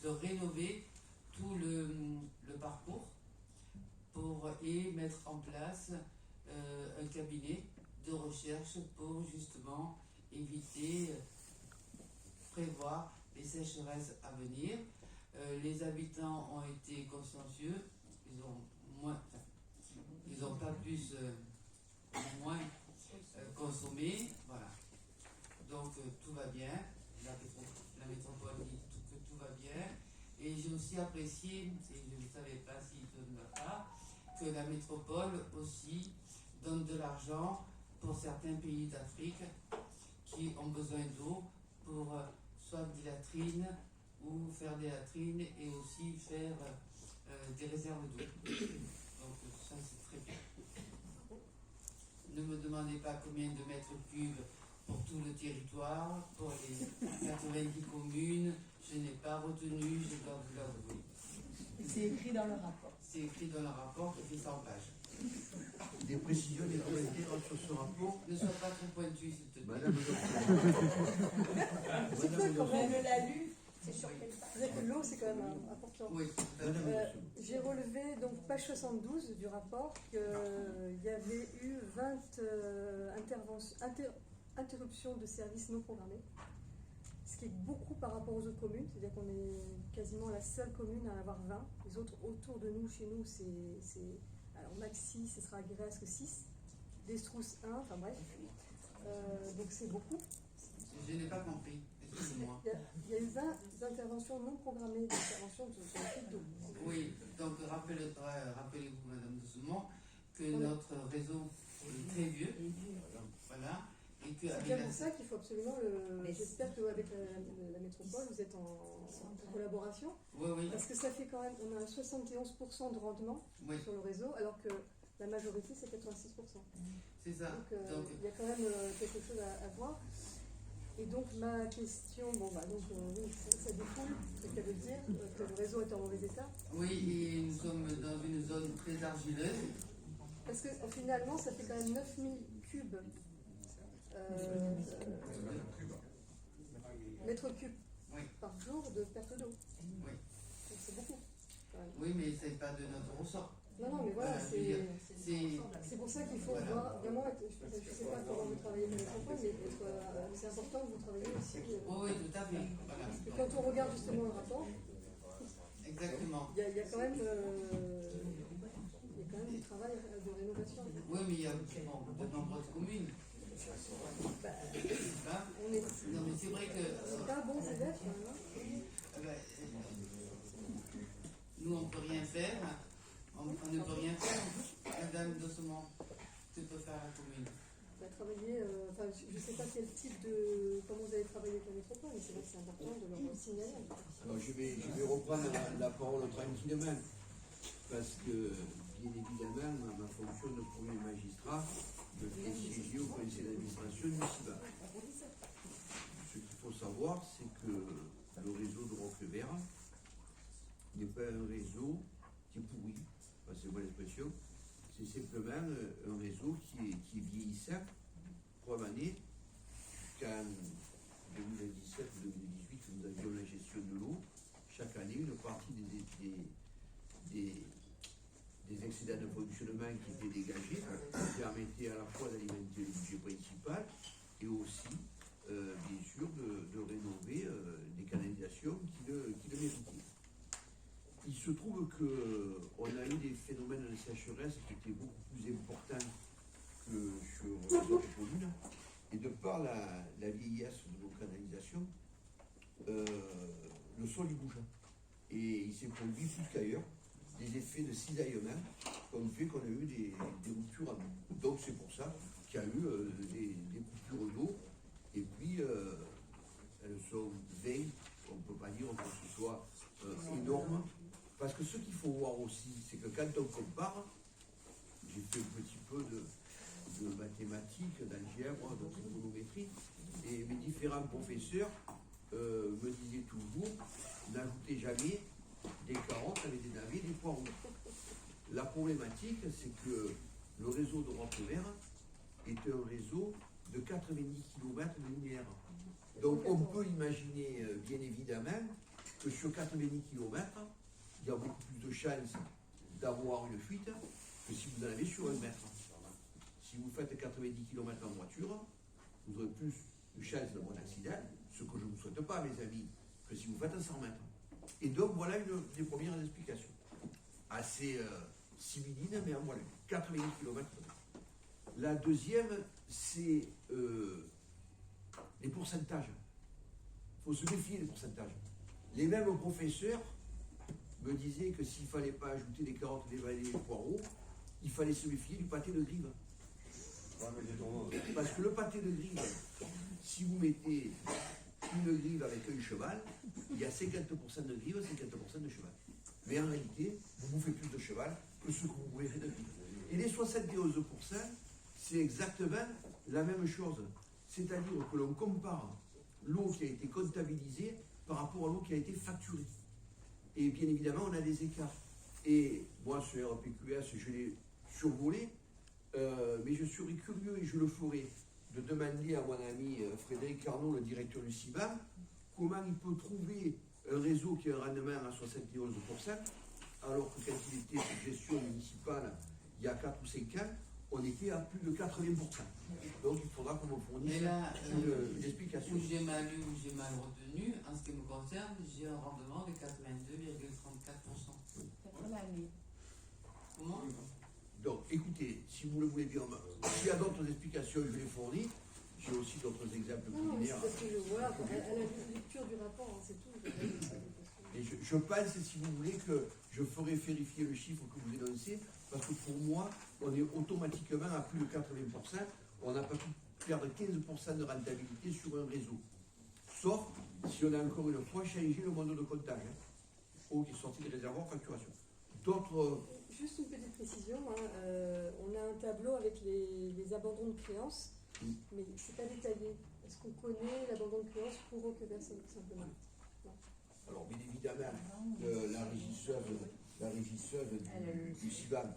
rénover tout le parcours et mettre en place un cabinet de recherche pour justement prévoir les sécheresses à venir. Les habitants ont été consciencieux, ils ont pas plus moins consommer, voilà. Donc tout va bien, la métropole dit que tout va bien, et j'ai aussi aussi apprécié, je ne savais pas s'il donne pas, que la métropole aussi donne de l'argent pour certains pays d'Afrique qui ont besoin d'eau pour soit des latrines ou faire des latrines et aussi faire des réserves d'eau. Donc ça c'est très bien. Ne me demandez pas combien de mètres cubes pour tout le territoire, pour les 90 communes, je n'ai pas retenu, je dois vous l'avouer. C'est écrit dans le rapport. C'est écrit dans le rapport qui fait 100 pages. Des précisions, des commentaires sur ce rapport. Ne sois pas trop pointu, s'il te plaît. Madame le C'est cool quand même. Elle l'a lu, c'est sur quelle page? Vous savez que l'eau, c'est quand même important. Oui, J'ai relevé, donc page 72 du rapport, qu'il y avait eu 20 interruptions de services non programmées, ce qui est beaucoup par rapport aux autres communes, c'est-à-dire qu'on est quasiment la seule commune à avoir 20. Les autres autour de nous, chez nous, c'est alors maxi, ce sera Guérasque 6, Destrousses 1, enfin bref. Donc c'est beaucoup. je n'ai pas compris. Excusez-moi. Il y a eu 20 interventions non programmées d'intervention sur le site d'eau. Oui, donc rappelez-vous, Madame de Soumont, que notre réseau est très vieux. Voilà. Et que C'est bien pour ça qu'il faut absolument J'espère qu'avec la métropole, vous êtes en collaboration. Oui, oui. Parce que ça fait quand même, on a un 71% de rendement Oui. sur le réseau, alors que la majorité c'est 86%. C'est ça. Donc Donc, il y a quand même quelque chose à voir. Et donc ma question, oui, ça découle, c'est le cas de dire, que le réseau est en mauvais état. oui, et nous sommes dans une zone très argileuse. Parce que finalement, ça fait quand même 9000 cubes. Mètres cubes Oui. par jour de perte d'eau. Oui. Donc c'est beaucoup. quand même. Oui, mais ce n'est pas de notre ressort. Non, mais voilà, je veux dire, c'est pour ça qu'il faut voir, vraiment, je ne sais pas comment vous travaillez avec les enfants, mais c'est important que vous travaillez aussi. Oui, tout à fait. Voilà. Et quand on regarde justement le rapport, Exactement. il y a quand même du travail de rénovation. Oui, mais il y a de nombreuses communes. Hein? On est, Non, mais c'est vrai que c'est pas bon, c'est d'être, hein. nous, on ne peut rien faire. On ne peut rien faire. Madame de Saumont, que peut faire la commune? On va travailler, je ne sais pas quel type comment vous allez travailler avec la métropole, mais c'est vrai que c'est important de leur signaler. Alors, je vais reprendre la parole tranquillement, parce que, bien évidemment, ma fonction de premier magistrat me fait siéger au conseil d'administration du CIBA. Ce qu'il faut savoir, c'est que le réseau de Roquevert n'est pas un réseau qui est pourri, passez-moi l'expression, c'est simplement un réseau qui est vieillissant. Preuve année qu'en 2017 ou 2018, que nous avions la gestion de l'eau, chaque année, une partie des excédents de fonctionnement qui étaient dégagés permettaient à la fois d'alimenter le budget principal et aussi, bien sûr, de rénover des canalisations qui le méritaient. Il se trouve qu'on a eu des phénomènes de sécheresse qui étaient beaucoup plus importants que sur les autres communes. Et de par la vieillesse de nos canalisations, le sol il bouge. Et il s'est produit plus qu'ailleurs des effets de cisaillement qui ont fait qu'on a eu des ruptures à l'eau. Donc c'est pour ça qu'il y a eu des coupures d'eau. Et puis elles sont veilles, on ne peut pas dire que ce soit énorme. Parce que ce qu'il faut voir aussi, c'est que quand on compare, j'ai fait un petit peu de mathématiques, d'algèbre, de trigonométrie, et mes différents professeurs me disaient toujours, n'ajoutez jamais des carottes avec des navets, des poireaux. La problématique, c'est que le réseau de Roquevert est un réseau de 90 km linéaires. Donc on peut imaginer, bien évidemment, que sur 90 km, il y a beaucoup plus de chances d'avoir une fuite que si vous en avez sur 1 mètre. Si vous faites 90 km en voiture, vous aurez plus de chances d'avoir un accident, ce que je ne vous souhaite pas, mes amis, que si vous faites 100 mètres. Et donc, voilà une des premières explications. Assez similine, mais en voilà, 90 km. La deuxième, c'est les pourcentages. Il faut se méfier des pourcentages. Les mêmes professeurs me disait que s'il ne fallait pas ajouter des carottes, des vallées et des poireaux, il fallait se méfier du pâté de grive. Parce que le pâté de grive, si vous mettez une grive avec un cheval, il y a 50% de grive, 50% de cheval. Mais en réalité, vous bouffez plus de cheval que ce que vous bouffez de grive. Et les 71%, c'est exactement la même chose. C'est-à-dire que l'on compare l'eau qui a été comptabilisée par rapport à l'eau qui a été facturée. Et bien évidemment, on a des écarts. Et moi, ce RPQS, je l'ai survolé, mais je serais curieux, et je le ferai, de demander à mon ami Frédéric Carnot, le directeur du CIBAM, comment il peut trouver un réseau qui a un rendement à 71%, alors que quand il était sous gestion municipale, il y a 4 ou 5 ans, on était à plus de 80%. Donc il faudra qu'on me fournisse une explication. Où j'ai mal lu, où j'ai mal retenu, en ce qui me concerne, j'ai un rendement de 82,34%. Pour l'année. Comment? Donc écoutez, si vous le voulez bien, s'il y a d'autres explications, je les fournis. J'ai aussi d'autres exemples Non, mais c'est culinaires. parce que voilà, à la lecture du rapport, hein, c'est tout. Et je pense, si vous voulez, que je ferai vérifier le chiffre que vous énoncez, parce que pour moi, on est automatiquement à plus de 80%. On n'a pas pu perdre 15% de rentabilité sur un réseau. Sauf si on a encore une fois changé le mode de comptage, qui est sorti des réservoirs facturation. D'autres. Juste une petite précision, hein, on a un tableau avec les abandons de créances, mais c'est pas détaillé. Est-ce qu'on connaît l'abandon de créances pour Roqueverset, simplement? Alors, bien évidemment, la régisseuse du CIBAM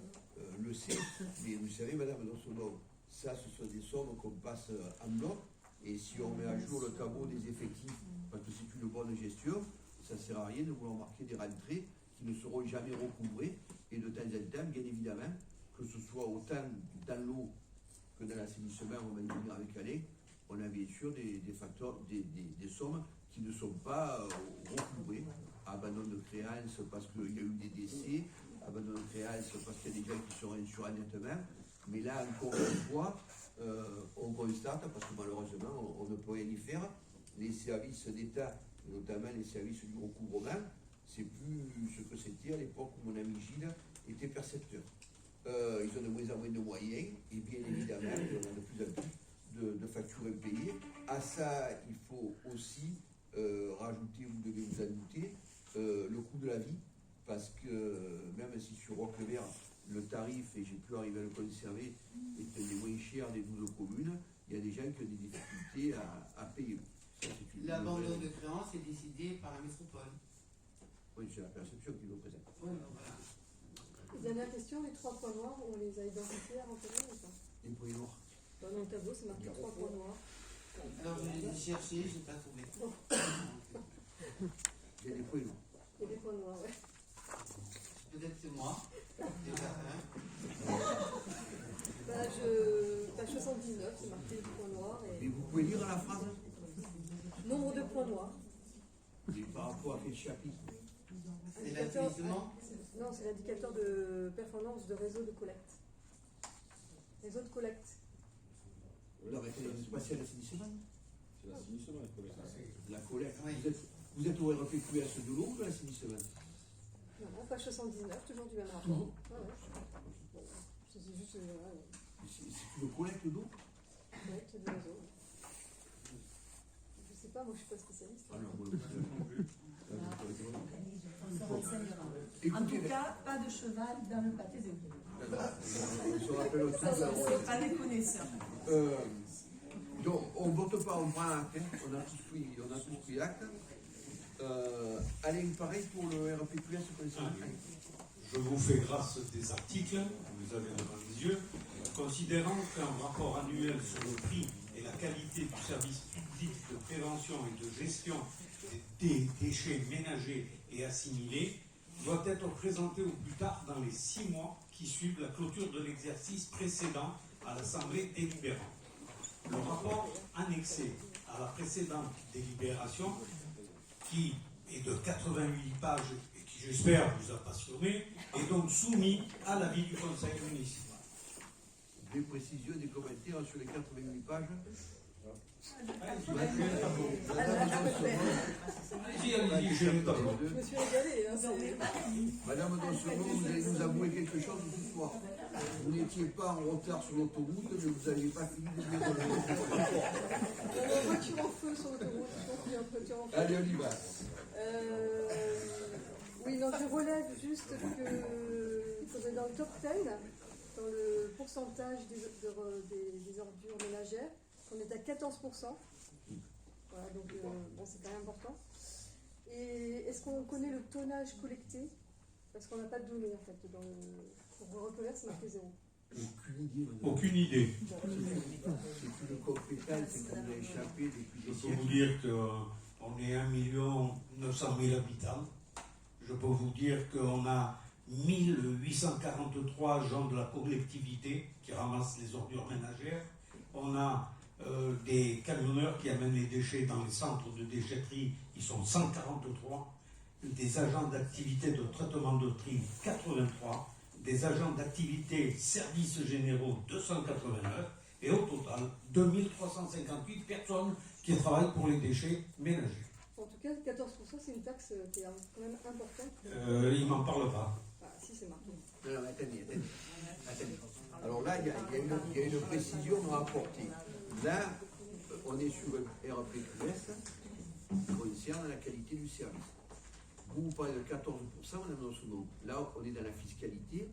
le sait, mais vous savez, Madame Dossono, ça, ce sont des sommes qu'on passe en bloc, et si on met à jour le tableau des effectifs, parce que c'est une bonne gestion, ça ne sert à rien de vouloir marquer des rentrées qui ne seront jamais recouvrées, et de temps en temps, bien évidemment, que ce soit autant dans l'eau que dans l'assainissement, on va y venir avec Alain, on a bien sûr des facteurs, des sommes qui ne sont pas recouvrées. Abandon de créances parce qu'il y a eu des décès, abandon de créances parce qu'il y a des gens qui sont insurés nettement. Mais là, encore une fois, on constate, parce que malheureusement, on ne peut rien y faire, les services d'État, notamment les services du recouvrement, c'est plus ce que c'était à l'époque où mon ami Gilles était percepteur. Ils ont de moins en moins de moyens, et bien évidemment, il y en a de plus en plus de factures impayées. À ça, il faut aussi rajouter, vous devez vous en douter, le coût de la vie, parce que même si sur Roquevert, le tarif, et j'ai pu arriver à le conserver, est un des moins chers des 12 communes, il y a des gens qui ont des difficultés à payer. L'abandon de créance est décidé par la métropole. Oui, c'est la perception qui le présente. Oui, voilà. Dernière question, les 3 points noirs, on les a identifiés avant que ou pas? Les points noirs. Dans le tableau, c'est marqué 3 points noirs. Alors je l'ai cherché, je n'ai pas trouvé. Il y a des points noirs. Il y a des points noirs, ouais. Peut-être c'est moi. Déjà, Page 79, c'est marqué des points noirs. Et vous pouvez lire à la phrase Nombre de points noirs. et par rapport à quel chapitre? C'est l'assainissement. Non, c'est l'indicateur de performance de réseau de collecte. Réseau de collecte. Non, mais c'est pas si l'assainissement. C'est l'assainissement, La collecte. Oui. Vous êtes au RPQS de l'eau ou de l'assainissement? Non, page 79, toujours du même rapport. Toujours. Ouais, ouais. C'est juste C'est une collecte d'eau? collecte de réseau. Je sais pas, moi je suis pas spécialiste. Ah non, moi non plus. On se renseignera. En Écoutez, tout cas, pas de cheval dans le pâté de veau. on se rappelle aussi. C'est pas des connaisseurs. Donc, on ne vote pas, on prend acte, hein. On a tous pris acte. Allez, pareil pour le RPQS, Je vous fais grâce des articles, vous avez devant les yeux, considérant qu'un rapport annuel sur le prix et la qualité du service public de prévention et de gestion des déchets ménagers et assimilés doit être présenté au plus tard dans les 6 mois qui suivent la clôture de l'exercice précédent à l'Assemblée délibérante. Le rapport annexé à la précédente délibération, qui est de 88 pages et qui, j'espère, vous a passionné, est donc soumis à l'avis du Conseil municipal. Des précisions, des commentaires sur les 88 pages. Allez-y, allez-y, j'ai le tableau. Je me suis régalée. Hein, Madame Doncereau, vous allez nous avouer quelque chose ce soir. Vous n'étiez pas en retard sur l'autoroute, mais vous n'aviez pas fini de décoller. on a une voiture en feu sur l'autoroute. Je pense qu'il y a une voiture en feu. Allez, on y va. Oui, donc je relève juste que dans le top 10, dans le pourcentage des ordures ménagères, on est à 14%. Voilà, donc bon, c'est quand même important. Et est-ce qu'on connaît le tonnage collecté? Parce qu'on n'a pas de données en fait. Pour recollecter, c'est marqué 0. Aucune idée, madame. Aucune idée. C'est une compétence qui nous a échappé depuis Je des peux siècles. vous dire qu'on est 1 900 000 habitants. Je peux vous dire qu'on a 1843 agents de la collectivité qui ramassent les ordures ménagères. On a des camionneurs qui amènent les déchets dans les centres de déchetterie, ils sont 143. Des agents d'activité de traitement de tri, 83. Des agents d'activité services généraux, 289. Et au total, 2358 personnes qui travaillent pour les déchets ménagers. En tout cas, 14%, c'est une taxe qui est quand même importante. Il m'en parle pas. Ah, si, c'est marqué. Non, attendez. Alors là, il y a une précision à apporter. Là, on est sur un RPQS qui concerne la qualité du service. Vous parlez de 14%, madame Doncereau. Là, on est dans la fiscalité,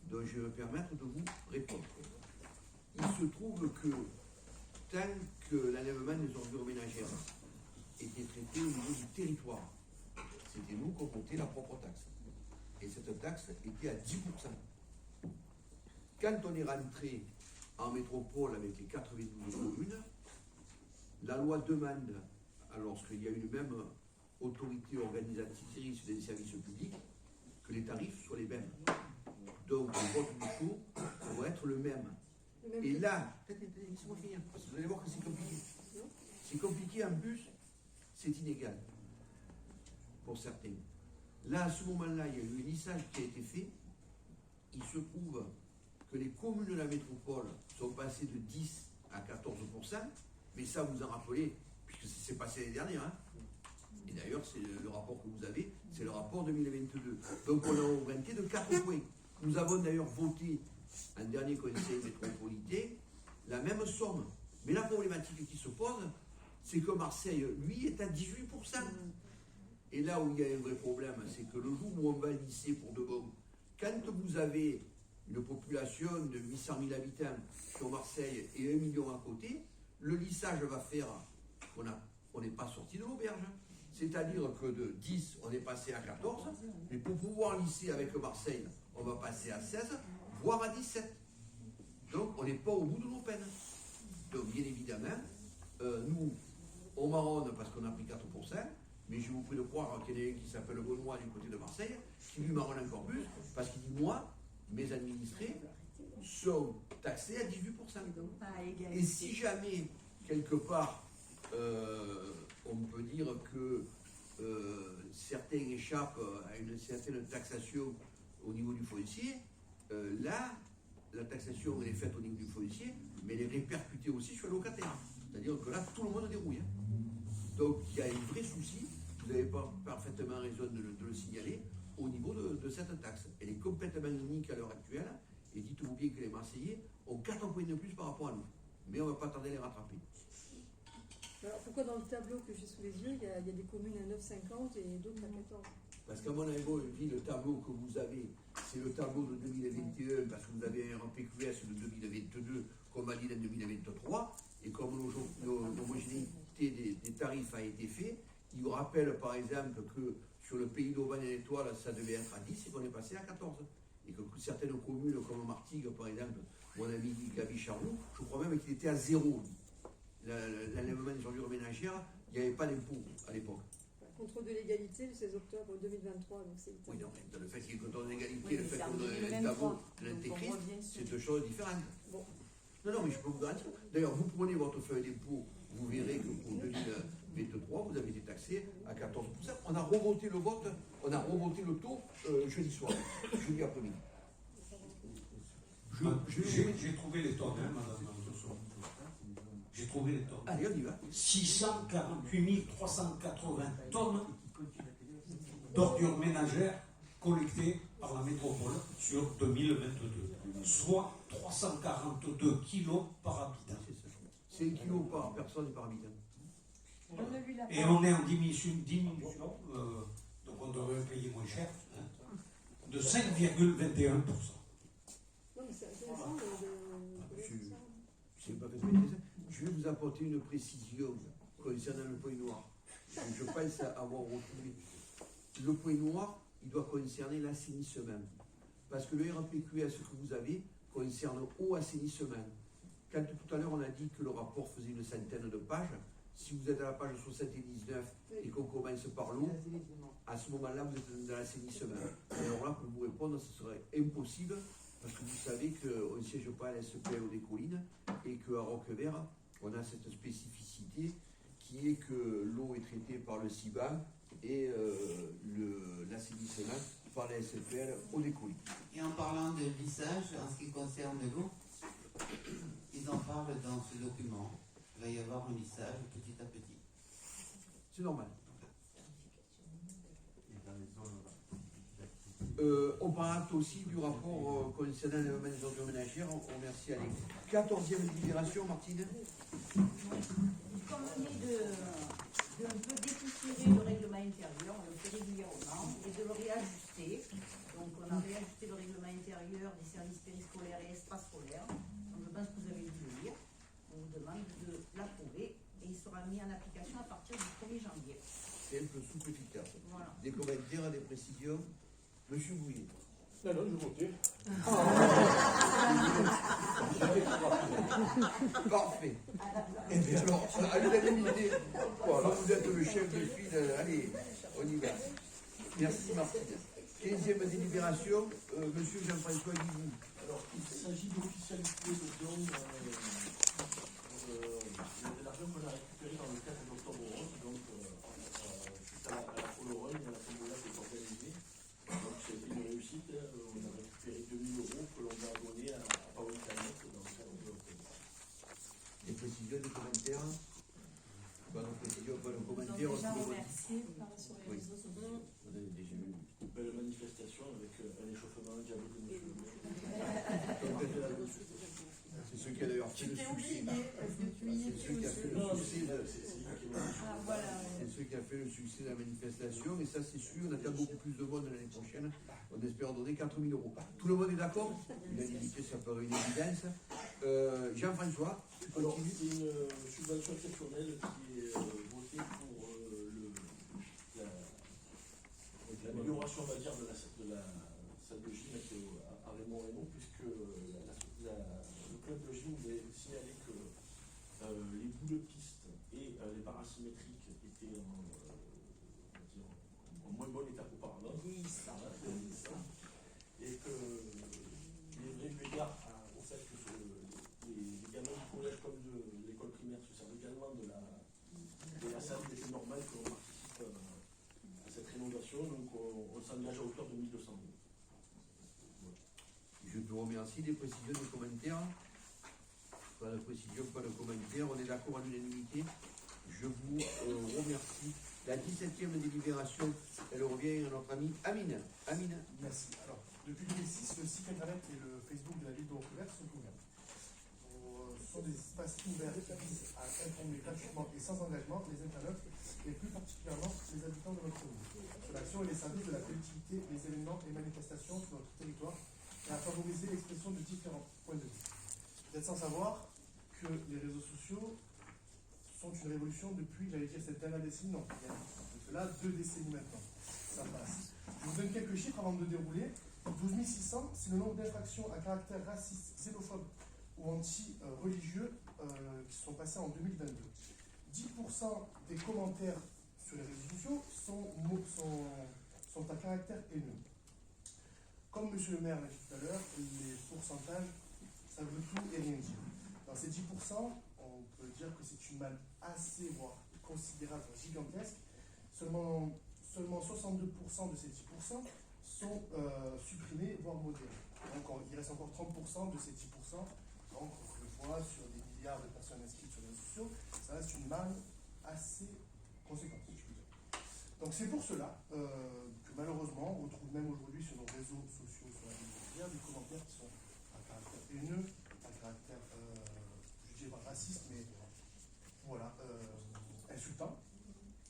donc je vais me permettre de vous répondre. Il se trouve que tant que l'enlèvement des ordures ménagères était traité au niveau du territoire, c'était nous qui comptait la propre taxe. Et cette taxe était à 10%. Quand on est rentré en métropole avec les 92 communes, la loi demande, lorsqu'il y a une même autorité organisatrice des services publics, que les tarifs soient les mêmes. Donc le vote du chaud doit être le même. Et là, laissez-moi finir, parce que vous allez voir que c'est compliqué. C'est compliqué en bus, c'est inégal pour certains. Là, à ce moment-là, il y a eu un lissage qui a été fait. Il se trouve que les communes de la métropole sont passées de 10 à 14%, mais ça vous en rappelez, puisque c'est passé l'année dernière. Hein. Et d'ailleurs, c'est le rapport que vous avez, c'est le rapport 2022. Donc on a augmenté de 4 points. Nous avons d'ailleurs voté un dernier conseil métropolitain la même somme. Mais la problématique qui se pose, c'est que Marseille, lui, est à 18%. Et là où il y a un vrai problème, c'est que le jour où on va lisser pour de bon, quand vous avez une population de 800 000 habitants sur Marseille et 1 million à côté, le lissage va faire qu'on n'est pas sorti de l'auberge. C'est-à-dire que de 10, on est passé à 14, mais pour pouvoir lisser avec Marseille, on va passer à 16, voire à 17. Donc on n'est pas au bout de nos peines. Donc bien évidemment, nous, on marronne parce qu'on a pris 4%, mais je vous prie de croire qu'il y en a un qui s'appelle Benoît du côté de Marseille, qui lui marronne encore plus, parce qu'il dit, moi, mes administrés sont taxés à 18%. Et si jamais, quelque part, on peut dire que certains échappent à une certaine taxation au niveau du foncier, là, la taxation elle est faite au niveau du foncier, mais elle est répercutée aussi sur les locataires. C'est-à-dire que là, tout le monde dérouille. Hein. Donc, il y a un vrai souci, vous n'avez pas parfaitement raison de le signaler, au niveau de cette taxe. Elle est complètement unique à l'heure actuelle, et dites-vous bien que les Marseillais ont 4 points de plus par rapport à nous. Mais on ne va pas tarder à les rattraper. Alors pourquoi dans le tableau que j'ai sous les yeux, il y a des communes à 9,50 et d'autres à 14? Parce qu'à mon avis, le tableau que vous avez, c'est le tableau de 2021, parce que vous avez un PQS de 2022 qu'on valide en 2023, et comme l'homogénéité des tarifs a été faite, il vous rappelle par exemple que sur le pays d'Aubagne et l'Étoile, ça devait être à 10 et qu'on est passé à 14. Et que certaines communes comme Martigues, par exemple, mon ami Gabi Charroux, je crois même qu'il était à 0. L'enlèvement des ordures ménagères, il n'y avait pas d'impôt à l'époque. Contrôle de l'égalité le 16 octobre 2023, donc c'est Oui, non, mais le fait qu'il y ait contrôle de l'égalité, le fait qu'on ait un tableau de l'intégrisme, c'est deux choses différentes. Bon. Non, mais je peux vous garantir. D'ailleurs, vous prenez votre feuille d'impôt, vous verrez que pour 2023, vous avez été taxé à 14%. On a revoté le vote, on a revoté le taux jeudi soir, jeudi après-midi. J'ai trouvé les tonnes, hein, madame Doncereau. J'ai trouvé les tonnes. Allez, on y va. 648 380 tonnes d'ordures ménagères collectées par la métropole sur 2022, soit 342 kilos par habitant. C'est 1 kilo par personne et par habitant. Et on est en diminution, donc on devrait payer moins cher, hein, de 5,21%. Non, mais c'est intéressant Je sais pas fait ça. Je vais vous apporter une précision concernant le point noir. Je pense avoir retrouvé. Le point noir, il doit concerner l'assainissement. Parce que le RAPQS que vous avez concerne eau assainissement. Quand tout à l'heure on a dit que le rapport faisait une centaine de pages, si vous êtes à la page 79 et qu'on commence par l'eau, à ce moment-là vous êtes dans l'assainissement. Alors là, pour vous répondre, ce serait impossible, parce que vous savez qu'on ne siège pas à l'SPO des collines et qu'à Roquevert, on a cette spécificité qui est que l'eau est traitée par le CIBAN et l'assainissement par la SPL au décollines. Et en parlant de lissage, en ce qui concerne l'eau, ils en parlent dans ce document. Il va y avoir un lissage petit à petit. C'est normal. On parle aussi du rapport concernant les ordures ménagères. On remercie Alex. 14e délibération, Martine. Il convenait de un peu dépoussiérer le règlement intérieur, on le fait régulièrement, et de le réajuster. Donc on a réajusté le règlement intérieur des services périscolaires et extrascolaires. Donc je pense que vous avez dû le lire. On vous demande de l'approuver et il sera mis en application à partir du 1er janvier. Simple, souple, efficace. Voilà. Des commentaires, des précisions. Monsieur Bouillet. Non, je votais. Parfait. Et bien alors, à l'unanimité, voilà, vous êtes le chef de file. Allez, on y va. Merci Martine. 15e délibération, monsieur Jean-François Guigou. Alors, il s'agit d'officialiser le don de l'argent qu'on a récupéré dans le 4 d'octobre 11, donc suite à la Pologne, à la Tombola qui est organisée. Donc, c'est une réussite. On a récupéré 2 000 € que l'on a donné à Paolo Canet dans le 4 d'octobre. Des précisions, des commentaires? Pas de précisions, pas de commentaires. Déjà remercié sur les réseaux sociaux. On a déjà vu. Une belle manifestation avec un échauffement diabolique de monsieur le maire. C'est ceux qui a d'ailleurs fait le succès. C'est ceux qui a fait le succès. C'est ceux qui a fait le succès de la manifestation. Et ça, c'est sûr, on attend beaucoup plus de monde l'année prochaine. On espère donner 4 000 €. Tout le monde est d'accord? L'unanimité, ça paraît une évidence. Jean-François, tu Alors, continues. c'est une subvention exceptionnelle qui est votée pour l'amélioration, on va dire, de la salle de gym à Raymond, puisque le club de gym avait signalé que les bouts de piste et les parasymétriques étaient en moins bon état qu'auparavant, et que les vrais eu égard au fait que les gamins du collège comme de l'école primaire se servent également de la salle, il était normal que l'on participe à cette rénovation, donc on s'engage à hauteur de 1 200 €. Je vous remercie. Des précisions, des commentaires? Pas de précision, pas de commentaires. On est d'accord à l'unanimité. Je vous remercie. La 17e délibération, elle revient à notre ami Amine. Amine. Merci. Alors, depuis 2006, le site internet et le Facebook de la ville de Roquevert sont ouverts. Ce sont des espaces ouverts qui visent à informer gratuitement et sans engagement les internautes et plus particulièrement les habitants de notre commune sur l'action et les services de la collectivité, les événements et manifestations sur notre territoire et à favoriser l'expression de différents points de vue. Vous êtes sans savoir que les réseaux sociaux sont une révolution depuis, j'allais dire, cette dernière décennie, non, il y a cela 2 décennies maintenant. Ça passe. Je vous donne quelques chiffres avant de dérouler. 12 600, c'est le nombre d'infractions à caractère raciste, xénophobe ou anti-religieux qui sont passés en 2022. 10% des commentaires sur les réseaux sociaux sont à caractère haineux. Comme M. le maire l'a dit tout à l'heure, les pourcentages, ça veut tout et rien dire. Dans ces 10%, on peut dire que c'est une manne assez, voire considérable, gigantesque. Seulement 62% de ces 10% sont supprimés, voire modérés. Donc il reste encore 30% de ces 10% Donc, encore une fois, sur des milliards de personnes inscrites sur les réseaux sociaux, ça reste une manne assez conséquente, si je puis dire. Donc, c'est pour cela que malheureusement, on trouve même aujourd'hui sur nos réseaux sociaux, sur la vidéo, des commentaires qui sont à caractère haineux, à caractère, je dirais pas raciste, mais voilà, insultant.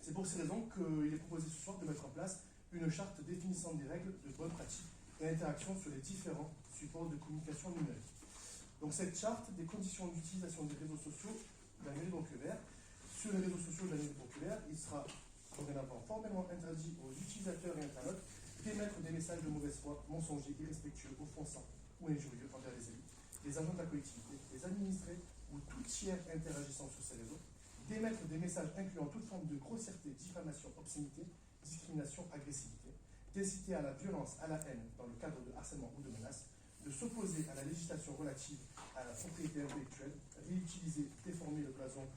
C'est pour ces raisons qu'il est proposé ce soir de mettre en place une charte définissant des règles de bonne pratique et interaction sur les différents supports de communication numérique. Donc cette charte des conditions d'utilisation des réseaux sociaux de la mairie de Roquevert. Sur les réseaux sociaux de la mairie de Roquevert, il sera dorénavant formellement interdit aux utilisateurs et internautes d'émettre des messages de mauvaise foi, mensongers, irrespectueux, offensants ou injurieux envers les élus, les agents de la collectivité, les administrés ou tout tiers interagissant sur ces réseaux, d'émettre des messages incluant toute forme de grossièreté, diffamation, obscénité, discrimination, agressivité, d'inciter à la violence, à la haine dans le cadre de harcèlement ou de menace, de s'opposer à la législation relative à la propriété intellectuelle, réutiliser, déformer le blason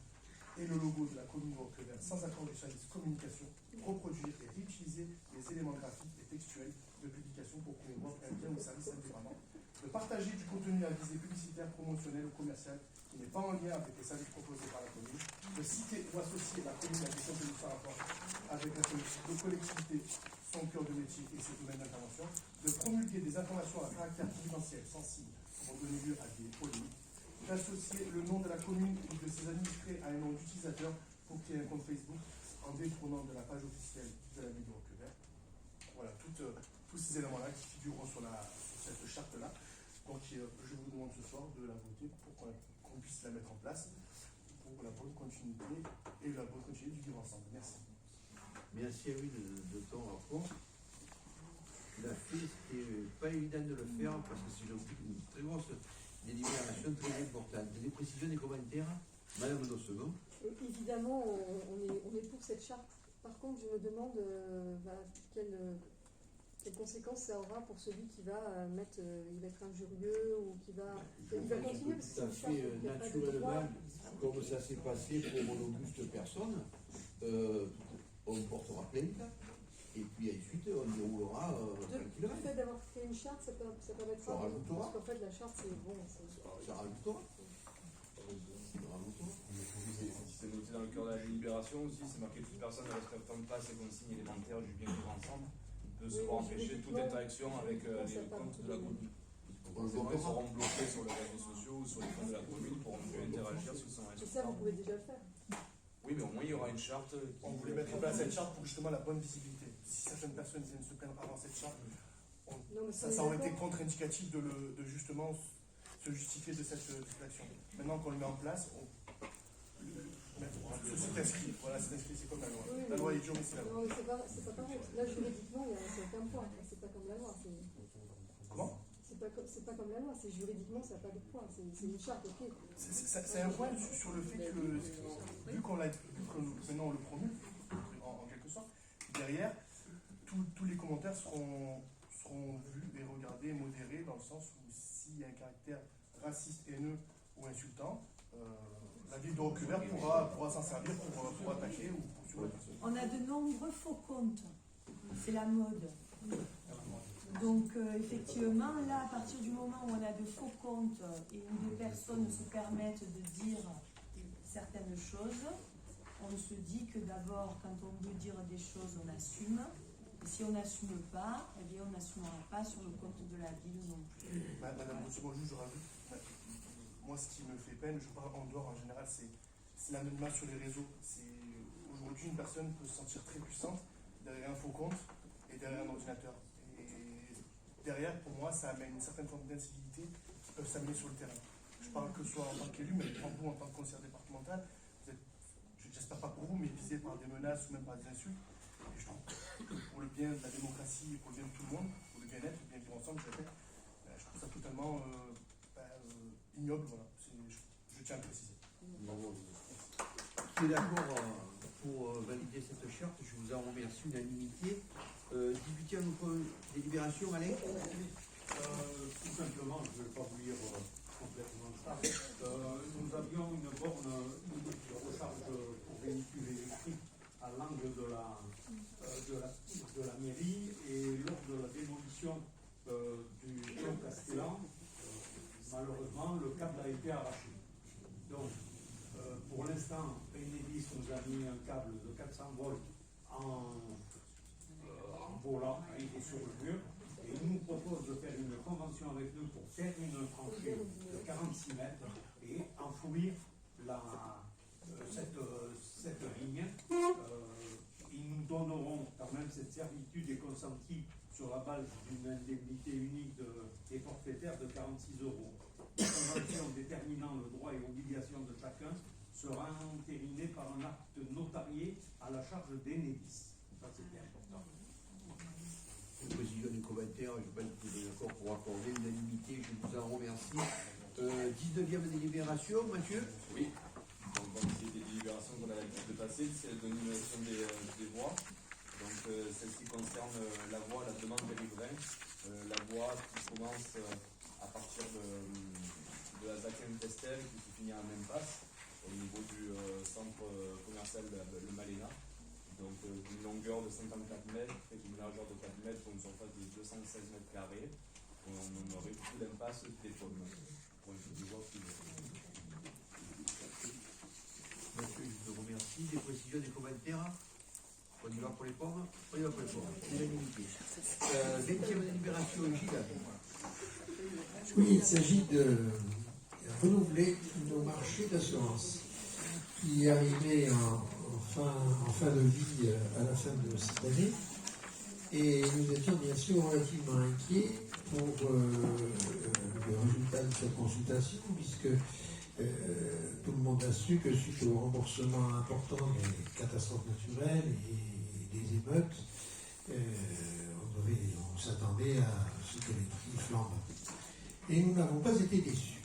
et le logo de la commune de Roquevert sans accord du service communication, reproduire et réutiliser les éléments graphiques et textuels de publication pour promouvoir un bien ou service indépendant, de partager du contenu à visée publicitaire, promotionnelle ou commerciale qui n'est pas en lien avec les services proposés par la commune, de citer ou associer la commune à des contenus par rapport avec la collectivité, son cœur de métier et ses domaines d'intervention, de promulguer des informations à caractère confidentiel, sensible, pour donner lieu à des polémiques, d'associer le nom de la commune ou de ses administrés à un nom d'utilisateur pour créer un compte Facebook en détournant de la page officielle de la ville de Roquevert. Voilà, tous ces éléments-là qui figureront sur cette charte-là. Donc je vous demande ce soir de la voter pour qu'on puisse la mettre en place pour la bonne continuité et la bonne continuité du vivre ensemble. Merci. Merci à lui de ton rapport. Il a fait, c'était pas évident de le faire parce que c'est une très grosse délibération très importante. Des précisions, des commentaires, Madame Dossegon. Évidemment, on est pour cette charte. Par contre, je me demande quelles conséquences ça aura pour celui qui va il va être injurieux ou qui va. Il va continuer parce que c'est une charte. Tout à fait naturellement, comme ça s'est passé pour mon auguste personne, on portera plainte. Et puis ensuite, on déroulera tranquillement. Le fait d'avoir fait une charte, ça permettra. Ça rajoutera. Parce qu'en fait, la charte, c'est bon. Ça rajoutera. C'est noté dans le cœur de la délibération aussi, c'est marqué toute personne ne respectant pas ces consignes élémentaires du bien vivre ensemble peut se voir empêcher toute interaction avec les comptes de la commune. Ils seront bloqués sur les réseaux sociaux ou sur les comptes de la commune pour ne plus interagir sur son réseau. Et ça, vous pouvez déjà le faire. Oui, mais au moins il y aura une charte. On voulait mettre en place cette charte pour justement la bonne visibilité. Si certaines personnes viennent se plaindre avant cette charte, ça aurait été contre-indicatif de justement se justifier de cette action. Maintenant qu'on le met en place, c'est inscrit. Voilà, c'est inscrit, c'est comme la loi. Oui, la loi est dure, mais c'est la loi. Non, mais c'est pas pareil. Là, juridiquement, c'est aucun poids. C'est pas comme la loi. Comment? C'est pas comme la loi. C'est juridiquement, ça n'a pas de poids. C'est une charte, ok. C'est un point sur le fait que, vu que maintenant on le promulgue, en quelque sorte, derrière, tous les commentaires seront vus et regardés, modérés, dans le sens où s'il y a un caractère raciste, haineux ou insultant, la ville de Roquevert pourra s'en servir pour attaquer ou poursuivre la personne. On a de nombreux faux comptes. C'est la mode. Donc effectivement, là, à partir du moment où on a de faux comptes et où des personnes se permettent de dire certaines choses, on se dit que d'abord, quand on veut dire des choses, on assume. Et si on n'assume pas, eh bien on n'assumera pas sur le compte de la ville non plus. Madame Bossegon, je rajoute, moi ce qui me fait peine, je parle en dehors en général, c'est l'anonymat sur les réseaux. Aujourd'hui, une personne peut se sentir très puissante derrière un faux compte et derrière un ordinateur. Et derrière, pour moi, ça amène une certaine forme d'incivilité qui peuvent s'amener sur le terrain. Je parle que ce soit en tant qu'élu, mais pour vous, en tant que conseiller départemental, vous êtes, j'espère pas pour vous, mais visé par des menaces ou même par des insultes. Et je trouve que pour le bien de la démocratie, pour le bien de tout le monde, pour le bien-être, le bien vivre ensemble, je répète, je trouve ça totalement ignoble. Voilà. Je tiens à le préciser. Qui est d'accord pour valider cette charte? Je vous en remercie, unanimité. Député à notre délibération, Alain. Tout simplement, je ne vais pas vous lire complètement ça. Nous avions une borne de recharge pour véhiculer électrique à l'angle de la mairie, et lors de la démolition du pont Castellan, malheureusement, le câble a été arraché. Donc, pour l'instant, Enedis nous a mis un câble de 400 volts en volant, il est sur le mur, et il nous propose de faire une convention avec nous pour faire une tranchée de 46 mètres et enfouir cette ligne. Ils nous donneront quand même cette servitude et consentie sur la base d'une indemnité unique des forfaitaires de 46 euros. La convention déterminant le droit et obligation de chacun sera entérinée par un acte notarié à la charge d'Enedis. Ça, c'était important. Précision du commentaire, je pense que vous êtes d'accord pour accorder l'unanimité, je vous en remercie. 19e délibération, Mathieu? Oui. Donc, c'est des délibérations qu'on a l'habitude de passer, c'est la dénomination des voies. Donc, celle-ci concerne la voie, la demande des riverains. La voie qui commence à partir de la Zac-Saint-Estelle qui se finit à Impasse, au niveau du centre commercial de le Maléna. Donc, d'une longueur de 54 mètres et d'une largeur de 4 mètres pour une surface de 216 mètres carrés. On aurait beaucoup d'impasses des pommes. Pour une voie plus Mathieu, je te remercie. Des précisions, des commentaires? On y va pour les pommes? On y va pour les pommes. L'unanimité. 20e délibération, Gilles. Oui, il s'agit de renouveler nos marchés d'assurance qui arrivaient en fin de vie à la fin de cette année. Et nous étions bien sûr relativement inquiets pour le résultat de cette consultation, puisque tout le monde a su que suite au remboursement important des catastrophes naturelles et des émeutes, on s'attendait à ce que les prix flambent. Et nous n'avons pas été déçus.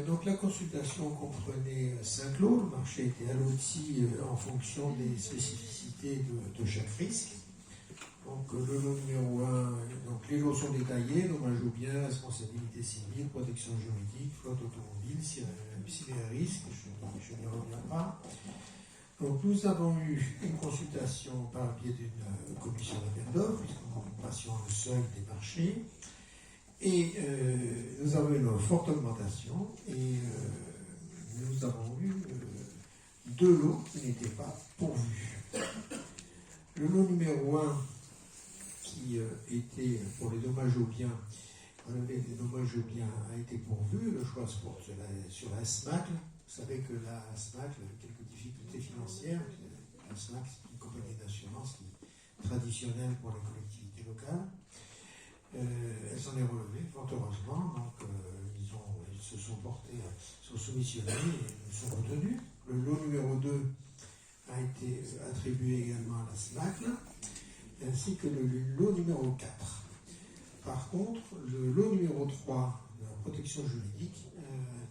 Donc la consultation comprenait 5 lots. Le marché était alloti en fonction des spécificités de chaque risque. Donc le lot numéro 1, donc les lots sont détaillés, dommage aux biens, responsabilité civile, protection juridique, flotte automobile, cyber risque, je n'y reviens pas. Donc nous avons eu une consultation par le biais d'une commission d'appel d'offres, puisque nous passions le seuil des marchés. Et nous avons eu une forte augmentation et nous avons eu 2 lots qui n'étaient pas pourvus. Le lot numéro 1 qui était pour les dommages aux biens, relevé des dommages aux biens, a été pourvu. Le choix se porte sur la SMAC. Vous savez que la SMAC a quelques difficultés financières. La SMAC, c'est une compagnie d'assurance qui est traditionnelle pour les collectivités locales. Elle s'en est relevée, fort heureusement. Donc, ils se sont portés, sont soumissionnés et nous sont retenus. Le lot numéro 2 a été attribué également à la SMAC, ainsi que le lot numéro 4. Par contre, le lot numéro 3 de la protection juridique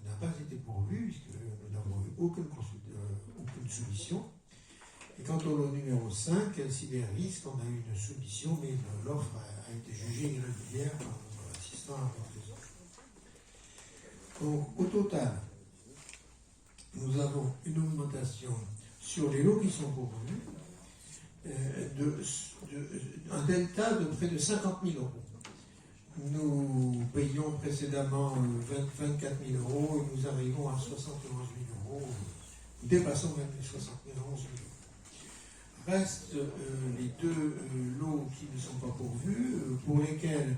n'a pas été pourvu, puisque nous n'avons eu aucune soumission. Et quant au lot numéro 5, cyber-risque, on a eu une soumission, mais l'offre a été jugée irrégulière par notre assistant à la porte. Donc, au total, nous avons une augmentation sur les lots qui sont pourvus, un delta de près de 50 000 euros. Nous payions précédemment 24 000 euros et nous arrivons à 71 000 euros. Nous dépassons même les 71 000 euros. Restent les 2 lots qui ne sont pas pourvus, pour lesquels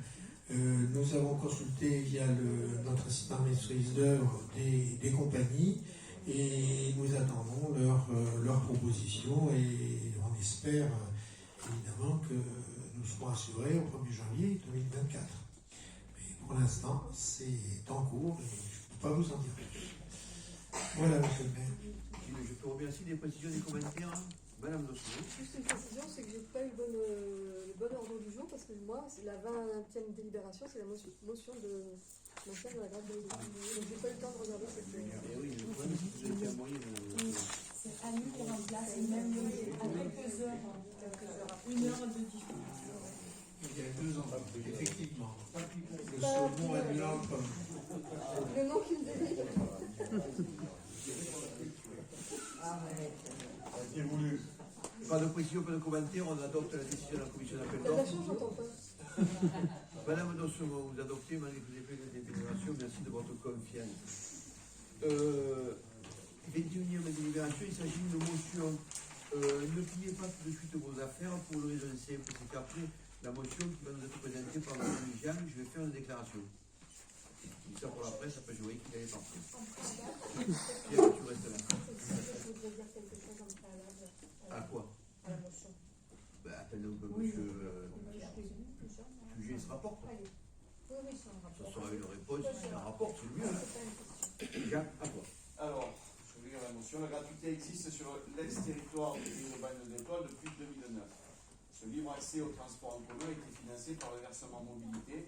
nous avons consulté via notre assistant maîtrise d'œuvre des compagnies et nous attendons leur proposition et on espère évidemment que nous serons assurés au 1er janvier 2024. Mais pour l'instant, c'est en cours et je ne peux pas vous en dire plus. Voilà, monsieur le maire. Je te remercie. Des précisions, des commentaires? Madame Dossou. Juste une précision, c'est que j'ai pas eu le bon ordre du jour parce que moi, c'est la 20e délibération, c'est la motion de maintien de la grade de donc j'ai pas eu le temps de regarder cette. Eh oui, le problème, c'est que vous avez un moyen de. C'est Annie qui remplace, et même à quelques heures, 1 heure de difficulté. Il y a 2 ans, effectivement. Le saumon a du l'encre. Le nom qu'il délivre. Pas de précision, pas de commentaire, on adopte la décision de la commission d'appel T'as de la d'offres. chance, j'entends pas. Madame Dossereau, vous adoptez malgré que vous avez fait cette délibération, merci de votre confiance. 21e délibération, il s'agit d'une motion. Ne pliez pas tout de suite vos affaires pour une raison simple, c'est qu'après la motion qui va nous être présentée par M. Jean, je vais faire une déclaration. Je dis ça pour la presse, après je voyais qu'il allait partir. Pierre, tu restes là. Je voudrais dire quelque chose en préalable. À quoi? À la motion. Attendez un peu, Oui, monsieur. Sujet se rapporte. Allez. Oui, c'est un rapport. Ça sera une réponse, c'est un rapport, c'est le mieux. Jean, à quoi? Alors, je vais lire la motion. La gratuité existe sur l'ex-territoire du pays de Bagne de l'Étoile depuis 2009. Ce libre accès au transport en commun a été financé par le versement mobilité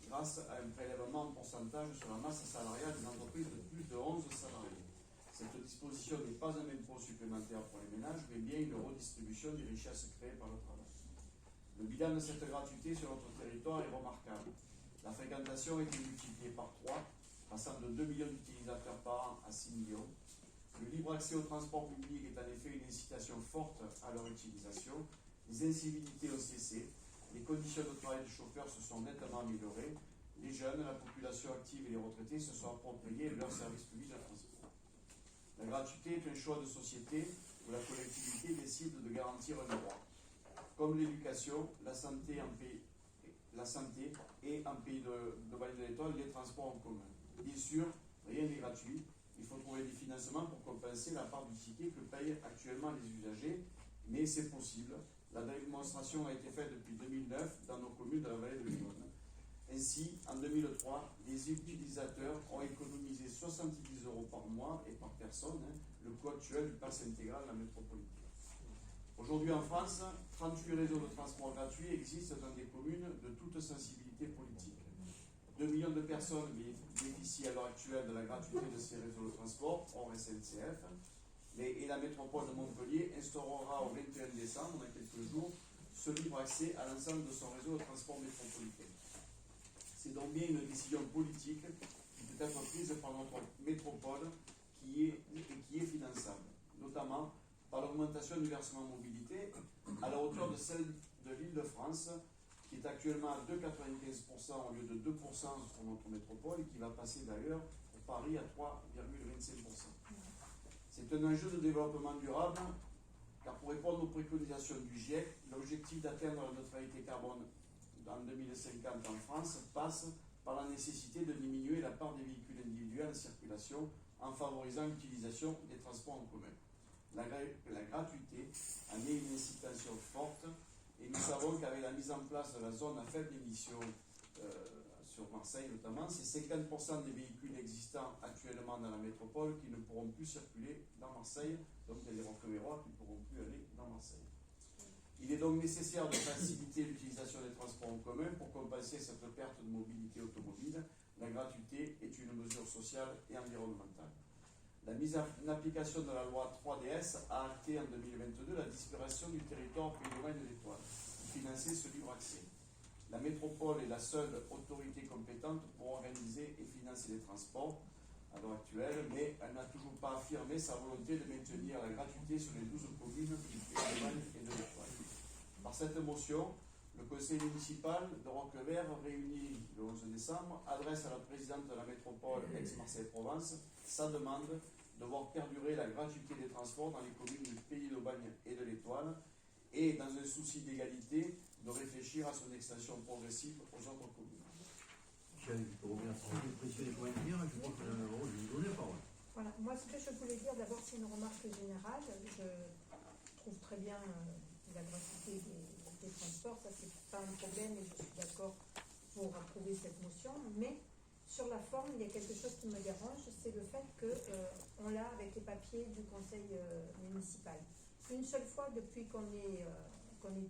grâce à un prélèvement en pourcentage sur la masse salariale des entreprises de plus de 11 salariés. Cette disposition n'est pas un impôt supplémentaire pour les ménages, mais bien une redistribution des richesses créées par le travail. Le bilan de cette gratuité sur notre territoire est remarquable. La fréquentation a été multipliée par 3, passant de 2 millions d'utilisateurs par an à 6 millions. Le libre accès au transport public est en effet une incitation forte à leur utilisation. Les incivilités ont cessé, les conditions de travail des chauffeurs se sont nettement améliorées, les jeunes, la population active et les retraités se sont appropriés leur service public de transport. La gratuité est un choix de société où la collectivité décide de garantir un droit. Comme l'éducation, la santé et en pays de Bagne de l'Étoile, les transports en commun. Bien sûr, rien n'est gratuit. Il faut trouver des financements pour compenser la part du ticket que payent actuellement les usagers, mais c'est possible. La démonstration a été faite depuis 2009 dans nos communes de la vallée de l'Yonne. Ainsi, en 2003, les utilisateurs ont économisé 70 € par mois et par personne, le coût actuel du pass intégral de la métropolitaine. Aujourd'hui en France, 38 réseaux de transport gratuits existent dans des communes de toute sensibilité politique. 2 millions de personnes bénéficient à l'heure actuelle de la gratuité de ces réseaux de transport, hors SNCF, et la métropole de Montpellier instaurera au 21 décembre, dans quelques jours, ce libre accès à l'ensemble de son réseau de transport métropolitain. C'est donc bien une décision politique qui peut être prise par notre métropole qui est finançable, notamment par l'augmentation du versement mobilité à la hauteur de celle de l'Île-de-France, qui est actuellement à 2,95% au lieu de 2% pour notre métropole, et qui va passer d'ailleurs pour Paris à 3,25%. C'est un enjeu de développement durable, car pour répondre aux préconisations du GIEC, l'objectif d'atteindre la neutralité carbone en 2050 en France passe par la nécessité de diminuer la part des véhicules individuels en circulation en favorisant l'utilisation des transports en commun. La gratuité en est une incitation forte et nous savons qu'avec la mise en place de la zone à faible émission sur Marseille notamment, c'est 50% des véhicules existants actuellement dans la métropole qui ne pourront plus circuler dans Marseille, donc il y a des Roquemérois qui ne pourront plus aller dans Marseille. Il est donc nécessaire de faciliter l'utilisation des transports en commun pour compenser cette perte de mobilité automobile. La gratuité est une mesure sociale et environnementale. La mise en application de la loi 3DS a acté en 2022 la disparition du territoire Pays de Bagne de l'Étoile pour financer ce libre accès. La métropole est la seule autorité compétente pour organiser et financer les transports à l'heure actuelle, mais elle n'a toujours pas affirmé sa volonté de maintenir la gratuité sur les 12 communes du Pays de Bagne et de l'Étoile. Par cette motion, le conseil municipal de Roquevert, réuni le 11 décembre, adresse à la présidente de la métropole Aix-Marseille-Provence sa demande de voir perdurer la gratuité des transports dans les communes du Pays de Bagne et de l'Étoile et, dans un souci d'égalité, de réfléchir à son extension progressive aux autres communes. Je vous remercie. Les précieux des points de dire, je crois que je vais vous donner la parole. Voilà, moi ce que je voulais dire d'abord c'est une remarque générale. Je trouve très bien la gratuité des transports, ça c'est pas un problème et je suis d'accord pour approuver cette motion, mais sur la forme il y a quelque chose qui me dérange, c'est le fait qu'on l'a avec les papiers du conseil municipal. Une seule fois depuis qu'on est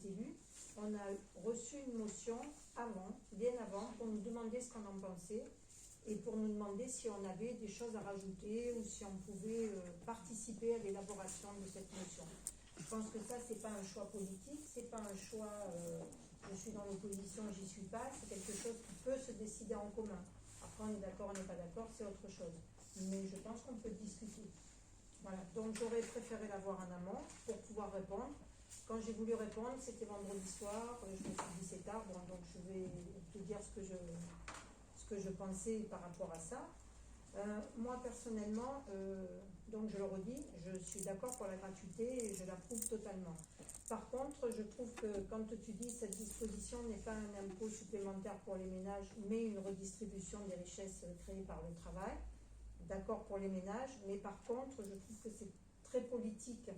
élu, on a reçu une motion bien avant, pour nous demander ce qu'on en pensait et pour nous demander si on avait des choses à rajouter ou si on pouvait participer à l'élaboration de cette motion. Je pense que ça, c'est pas un choix politique, c'est pas un choix je suis dans l'opposition, j'y suis pas, c'est quelque chose qui peut se décider en commun. Après, on est d'accord, on n'est pas d'accord, c'est autre chose. Mais je pense qu'on peut discuter. Voilà, donc j'aurais préféré l'avoir en amont pour pouvoir répondre. quand j'ai voulu répondre, c'était vendredi soir, je me suis dit c'est tard, bon, donc je vais te dire ce que je pensais par rapport à ça. Moi personnellement, donc je le redis, je suis d'accord pour la gratuité et je l'approuve totalement. Par contre, je trouve que quand tu dis cette disposition n'est pas un impôt supplémentaire pour les ménages, mais une redistribution des richesses créées par le travail, d'accord pour les ménages, mais par contre, je trouve que c'est très politique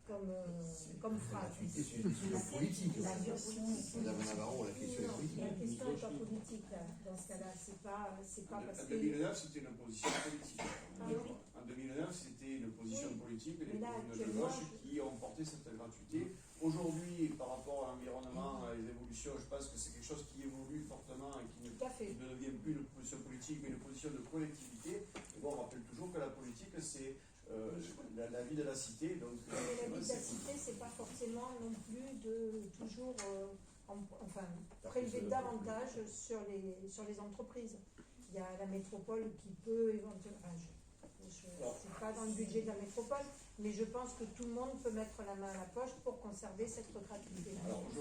comme phrase. C'est une décision politique. Madame Navarro, la question est politique. La question n'est pas politique là. Dans ce cas-là, c'est pas parce En que. 2009, c'était une position politique. En 2009, c'était une position politique, les communes de gauche qui ont porté cette gratuité. Aujourd'hui, par rapport à l'environnement, à les évolutions, je pense que c'est quelque chose qui évolue fortement et qui ne devient plus une position politique, mais une position de collectivité. Et bon, on rappelle toujours que la politique, c'est la vie de la cité. Donc, mais la vie de la cité, c'est pas forcément non plus de toujours prélever davantage sur les entreprises. Il y a la métropole qui peut éventuellement. C'est pas dans le budget de la métropole, mais je pense que tout le monde peut mettre la main à la poche pour conserver cette gratuité.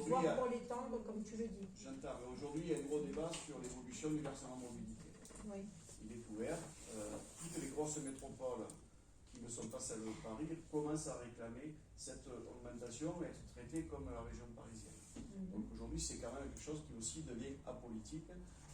Voire pour l'étendre, comme tu le dis. J'entends, mais aujourd'hui, il y a un gros débat sur l'évolution du versement mobilité. Oui. Il est ouvert. Toutes les grosses métropoles qui ne sont pas celles de Paris commencent à réclamer cette augmentation et être traitées comme la région parisienne. Donc aujourd'hui, c'est quand même quelque chose qui aussi devient apolitique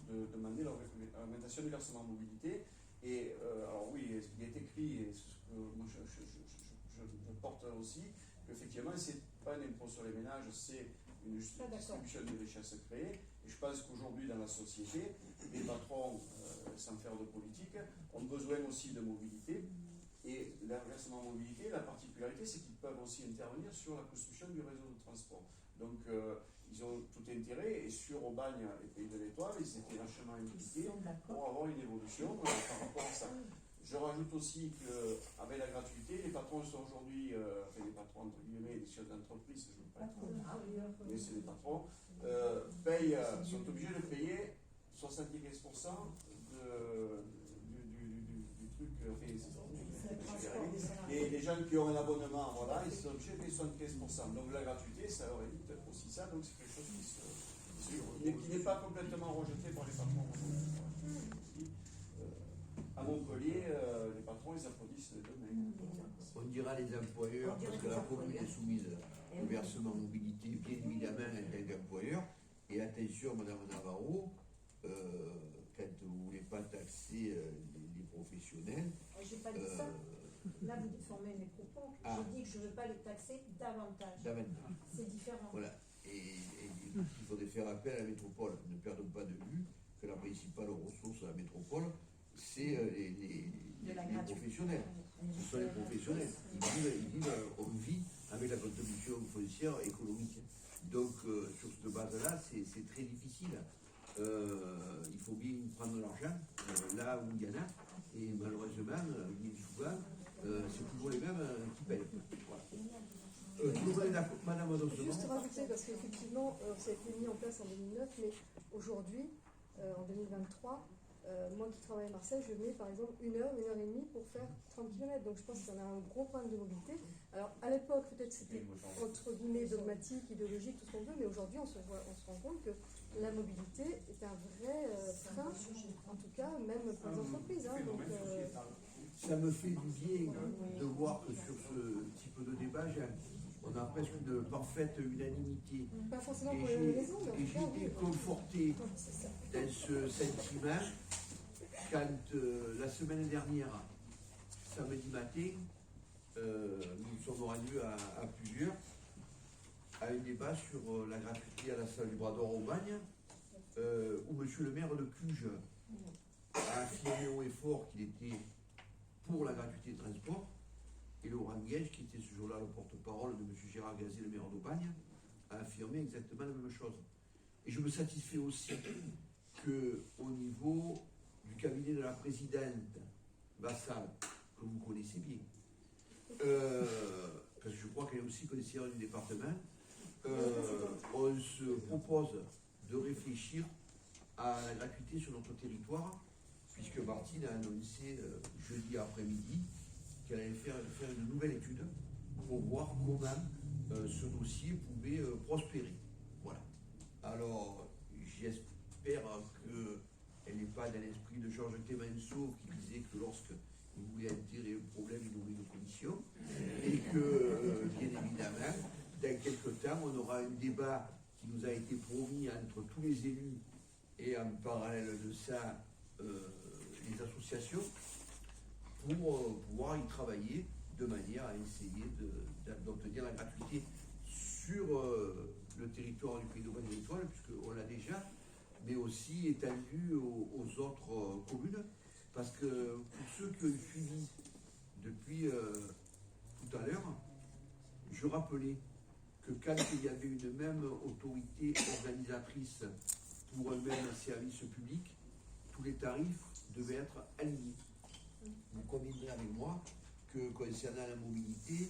de demander l'augmentation du versement mobilité. Et alors oui, il est écrit, et ce que moi je porte aussi, qu'effectivement, c'est pas un impôt sur les ménages, c'est une distribution de richesses créées. Et je pense qu'aujourd'hui, dans la société, les patrons, sans faire de politique, ont besoin aussi de mobilité. Et l'inversement mobilité, la particularité, c'est qu'ils peuvent aussi intervenir sur la construction du réseau de transport. Donc, ils ont tout intérêt, et sur Aubagne et Pays de l'Étoile, ils étaient vachement impliqués pour avoir une évolution par rapport à ça. Je rajoute aussi qu'avec la gratuité, les patrons sont aujourd'hui, les patrons entre guillemets, les chefs d'entreprise, je ne veux pas être, mais c'est les patrons, sont obligés de payer 75% du truc. Et les gens qui ont un abonnement, voilà, ils sont obligés de payer 75%. Donc la gratuité, ça leur évite aussi ça. Donc c'est quelque chose qui n'est pas complètement rejeté par les patrons. À Montpellier, les patrons, ils applaudissent les deux mains. On dira les employeurs, parce que la commune est soumise au versement mobilité, bien évidemment, en tant qu'employeur. Et attention, Madame Navarro, quand vous ne voulez pas taxer les professionnels. Je n'ai pas dit ça. Là, vous déformez mes propos. J'ai dit que je ne veux pas les taxer davantage. C'est différent. Voilà. Et il faudrait faire appel à la métropole. Ne perdons pas de vue que la principale ressource de la métropole, c'est les professionnels. Ce sont les professionnels. Ils vivent en vie avec la contribution foncière économique. Donc, sur cette base-là, c'est très difficile. Il faut bien prendre l'argent là où il y en a. Et malheureusement, bien souvent, c'est toujours les mêmes qui payent. Voilà. Madame Adolphe. Juste rajouter, parce qu'effectivement, ça a été mis en place en 2009, mais aujourd'hui, en 2023, moi qui travaille à Marseille, je mets par exemple 1 heure, 1 heure et demie pour faire 30 km. Donc je pense qu'on a un gros problème de mobilité. Alors à l'époque, peut-être c'était entre guillemets dogmatique, idéologique, tout ce qu'on veut, mais aujourd'hui on se rend compte que la mobilité est un vrai frein, en tout cas même pour les entreprises. Donc, ça me fait du bien de voir que sur ce type de débat, on a presque une parfaite unanimité. Pas forcément pour les raisons, mais et j'ai été conforté dans ce sentiment quand la semaine dernière, samedi matin, nous sommes rendus à plusieurs à un débat sur la gratuité à la salle du Bras d'Or Aubagne, où monsieur le maire de Cluj a affirmé haut et fort qu'il était pour la gratuité de transport. Et Laurent Guège, qui était ce jour-là le porte-parole de M. Gérard Gazet, le maire d'Aubagne, a affirmé exactement la même chose. Et je me satisfais aussi qu'au niveau du cabinet de la présidente Vassal, que vous connaissez bien, parce que je crois qu'elle est aussi conseillère du département, on se propose de réfléchir à la gratuité sur notre territoire, puisque Martine a annoncé jeudi après-midi qu'elle allait faire une nouvelle étude pour voir comment ce dossier pouvait prospérer. Voilà. Alors, j'espère qu'elle n'est pas dans l'esprit de Georges Clemenceau qui disait que lorsqu'il voulait enterrer le problème, il ouvrait une commission. Et que, bien évidemment, dans quelques temps, on aura un débat qui nous a été promis entre tous les élus et en parallèle de ça, les associations, pour pouvoir y travailler de manière à essayer d'obtenir la gratuité sur le territoire du Pays de Bonne-Étoile, puisqu'on l'a déjà, mais aussi étendu aux autres communes, parce que pour ceux qui ont suivi depuis tout à l'heure, je rappelais que quand il y avait une même autorité organisatrice pour un même service public, tous les tarifs devaient être alignés. Vous conviendrez avec moi que concernant la mobilité,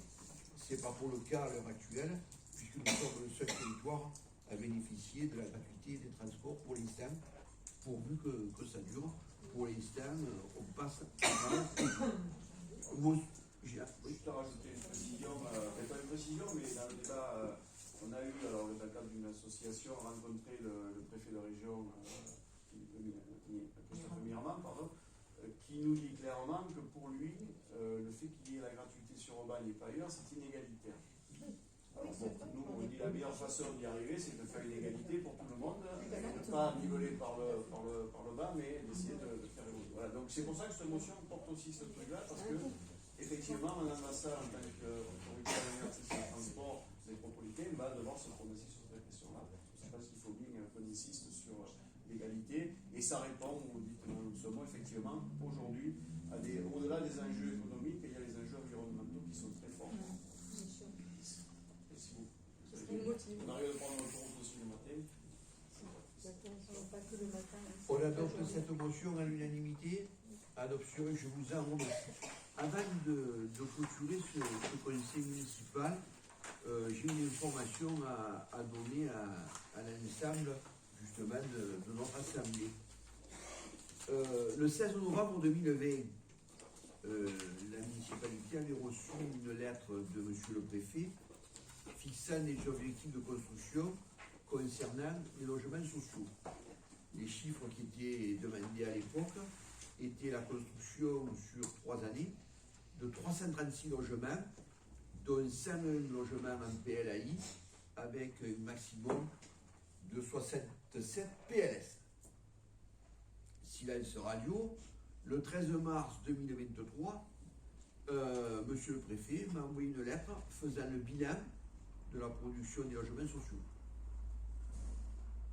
ce n'est pas pour le cas à l'heure actuelle, puisque nous sommes le seul territoire à bénéficier de la gratuité des transports pour l'instant, pourvu que ça dure. Pour l'instant, on passe Juste à rajouter une précision, pas une précision, mais dans le débat, on a eu, alors, dans le cadre d'une association, rencontré le préfet de région, Christophe Mirman, qui nous dit clairement que pour lui, le fait qu'il y ait la gratuité sur Aubagne et pas ailleurs, c'est inégalitaire. Alors bon, nous, on dit la meilleure façon d'y arriver, c'est de faire une égalité pour tout le monde, de pas niveler par le bas, mais d'essayer de faire évoluer. Voilà, donc c'est pour ça que cette motion porte aussi ce truc-là, parce que, effectivement, Mme Massard, en tant qu'autorité organisatrice de transport métropolitain, va devoir se prononcer sur cette question-là. Je pense qu'il faut bien qu'on insiste sur l'égalité, et ça répond, vous dites, nous sommes effectivement, aujourd'hui, au-delà des enjeux économiques, il y a les enjeux environnementaux qui sont très forts. On arrive à prendre l'autoroute aussi le matin. On adopte cette motion à l'unanimité. Adoption, je vous en remercie. Avant de clôturer ce conseil municipal, j'ai une information à donner à l'ensemble justement de notre assemblée. Le 16 novembre 2020, la municipalité avait reçu une lettre de monsieur le préfet fixant des objectifs de construction concernant les logements sociaux. Les chiffres qui étaient demandés à l'époque étaient la construction sur 3 années de 336 logements, dont 101 logements en PLAI, avec un maximum de 67 PLS. Silence radio, le 13 mars 2023, monsieur le préfet m'a envoyé une lettre faisant le bilan de la production des logements sociaux.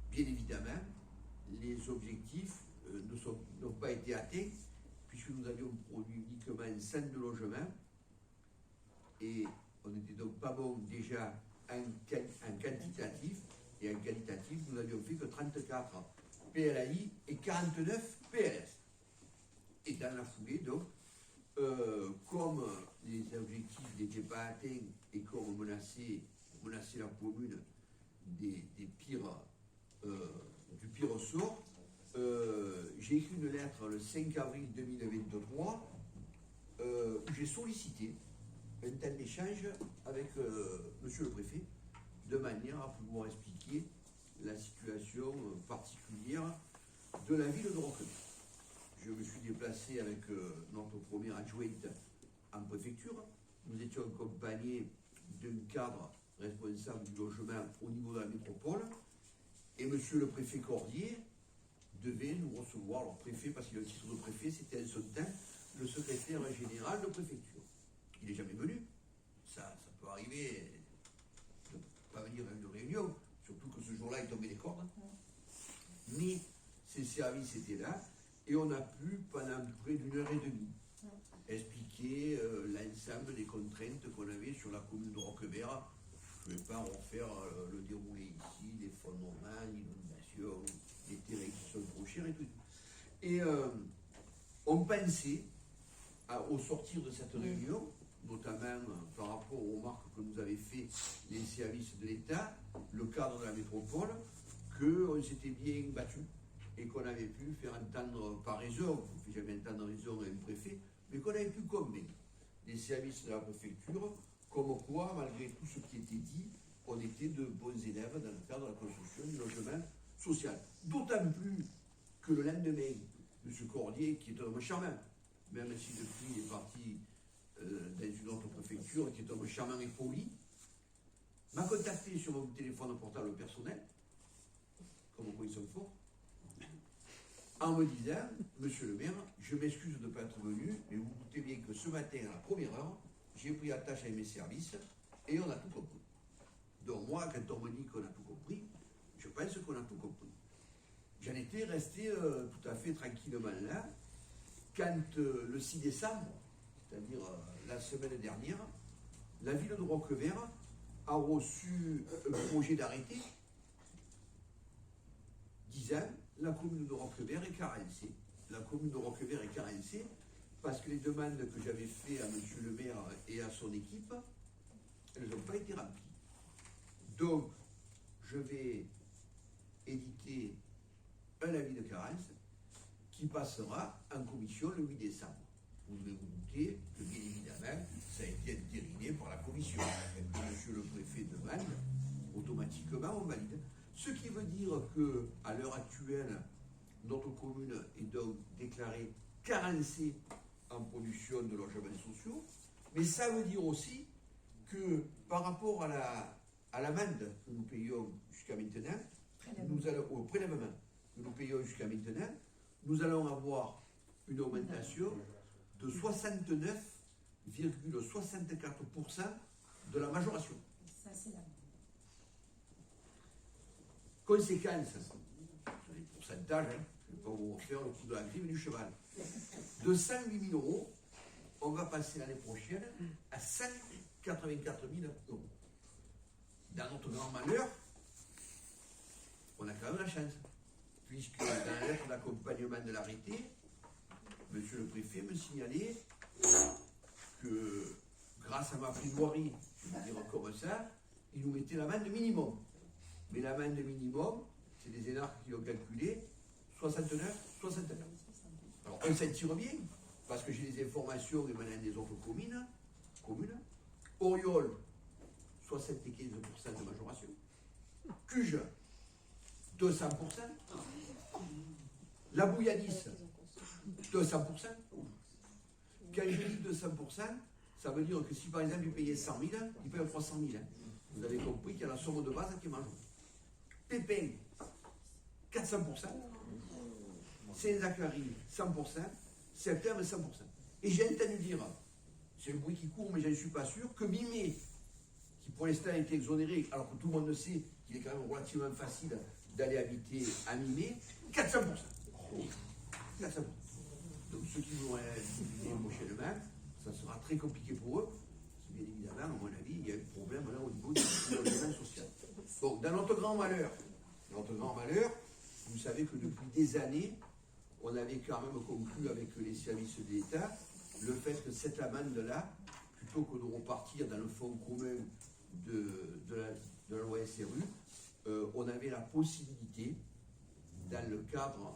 Bien évidemment, les objectifs n'ont pas été atteints, puisque nous avions produit uniquement 102 logements, et on n'était donc pas bon déjà en quantitatif, et en qualitatif, nous n'avions fait que 34 PLAI et 49 PLS. Et dans la foulée, donc, comme les objectifs n'étaient pas atteints et qu'on menaçait la commune du pire sort, j'ai écrit une lettre le 5 avril 2023 où j'ai sollicité un temps d'échange avec monsieur le préfet de manière à pouvoir expliquer la situation particulière de la ville de Roquebrune. Je me suis déplacé avec notre première adjointe en préfecture. Nous étions accompagnés d'un cadre responsable du logement au niveau de la métropole, et monsieur le préfet Cordier devait nous recevoir. Alors préfet, parce qu'il a le titre de préfet, c'était en son temps le secrétaire général de préfecture. Il n'est jamais venu. Ça peut arriver de ne pas venir à une réunion, surtout que ce jour-là il tombait les cordes. Mais ces services étaient là, et on a pu, pendant près d'1 heure et demie, expliquer l'ensemble des contraintes qu'on avait sur la commune de Roquebrune. Je ne vais pas refaire le déroulé ici, les fondements, l'inondation, les terrains qui sont trop chers et tout. Et on pensait, au sortir de cette réunion, notamment par rapport aux remarques que nous avaient fait les services de l'État, le cadre de la métropole, qu'on s'était bien battu et qu'on avait pu faire entendre par raison, on ne fait jamais entendre raison à un préfet, mais qu'on avait pu convaincre les services de la préfecture Comme quoi, malgré tout ce qui était dit, on était de bons élèves dans le cadre de la construction du logement social. D'autant plus que le lendemain, M. Cordier, qui est un homme charmant, même si depuis il est parti dans une autre préfecture, qui est un homme charmant et poli, m'a contacté sur mon téléphone portable personnel, comme quoi ils sont forts, en me disant, monsieur le maire, je m'excuse de ne pas être venu, mais vous doutez bien que ce matin, à la première heure, j'ai pris attache avec mes services et on a tout compris. Donc moi, quand on me dit qu'on a tout compris, je pense qu'on a tout compris. J'en étais resté tout à fait tranquillement là, quand le 6 décembre, c'est-à-dire la semaine dernière, la ville de Roquevert a reçu un projet d'arrêté disant la commune de Roquevert est carencée. La commune de Roquevert est carencée parce que les demandes que j'avais faites à M. le maire et à son équipe, elles n'ont pas été remplies. Donc, je vais éditer un avis de carence qui passera en commission le 8 décembre. Vous devez vous douter que, bien évidemment, ça a été entériné par la commission. Quand M. le préfet demande, automatiquement, on valide. Ce qui veut dire qu'à l'heure actuelle, notre commune est donc déclarée carencée en production de logements sociaux, mais ça veut dire aussi que par rapport à l'amende que nous payons jusqu'à maintenant, au prélèvement que nous payons jusqu'à maintenant, nous allons avoir une augmentation de 69,64% de la majoration. Ça, c'est la Conséquence, sur les pourcentages, je ne vais pas vous refaire le coup de la griffe du cheval. De 108 000 euros, on va passer l'année prochaine à 184 000 euros. Dans notre grand malheur, on a quand même la chance, puisque dans la lettre d'accompagnement de l'arrêté, monsieur le préfet me signalait que grâce à ma plaidoirie, je vais dire comme ça, il nous mettait l'amende minimum. Mais l'amende minimum, c'est des énarques qui l'ont calculé, 69, 69. Alors on s'en tire bien, parce que j'ai des informations émanant des autres communes. Oriol, 75% de majoration. Cuge, 200%. La Bouilladis, 200%. Quand je dis 200%, ça veut dire que si par exemple il payait 100 000, il paye 300 000. Vous avez compris qu'il y a la somme de base qui est majeure. Pépin, 400%. Saint-Zacharie, 100%. Septembre, 100%. Et j'ai entendu dire, c'est un bruit qui court, mais je ne suis pas sûr, que Mimé, qui pour l'instant a été exonéré, alors que tout le monde sait qu'il est quand même relativement facile d'aller habiter à Mimé, 400%. 400%. Donc ceux qui vont habiter prochainement, ça sera très compliqué pour eux. Bien évidemment, à mon avis, il y a un problème là au niveau du logement social. Donc, dans notre grand malheur, vous savez que depuis des années, on avait quand même conclu avec les services de l'État le fait que cette amende-là, plutôt que de repartir dans le fonds commun de la loi SRU, on avait la possibilité, dans le cadre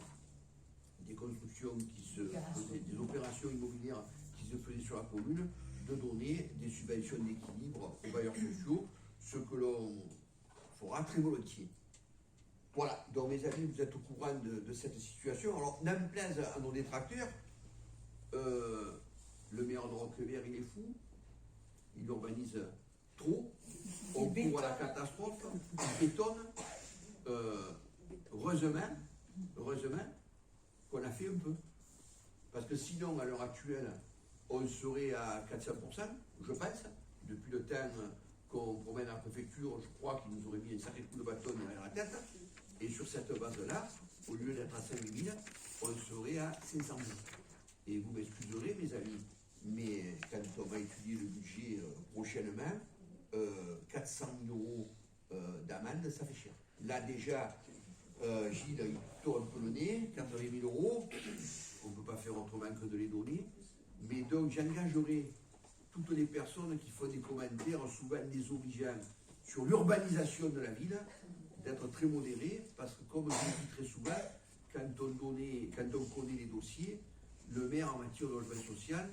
des constructions qui se faisaient, des opérations immobilières qui se faisaient sur la commune, de donner des subventions d'équilibre aux bailleurs sociaux, ce que l'on fera très volontiers. Voilà, donc mes amis, vous êtes au courant de cette situation. Alors, n'en plaise à nos détracteurs, le maire de Roquevert, il est fou, il urbanise trop, on court à la catastrophe, il bétonne. Heureusement qu'on a fait un peu. Parce que sinon, à l'heure actuelle, on serait à 400%, je pense, depuis le temps qu'on promène à la préfecture, je crois qu'il nous aurait mis un sacré coup de bâton derrière la tête, et sur cette base-là, au lieu d'être à 5 000, on serait à 500 000. Et vous m'excuserez, mes amis, mais quand on va étudier le budget prochainement, 400 000 euros d'amende, ça fait cher. Là déjà, Gilles, il tourne un peu le nez, 80 000 euros, on ne peut pas faire autrement que de les donner. Mais donc j'engagerai toutes les personnes qui font des commentaires souvent désobligeants sur l'urbanisation de la ville, d'être très modérés, parce que comme je le dis très souvent, quand on connaît les dossiers, le maire en matière de logement social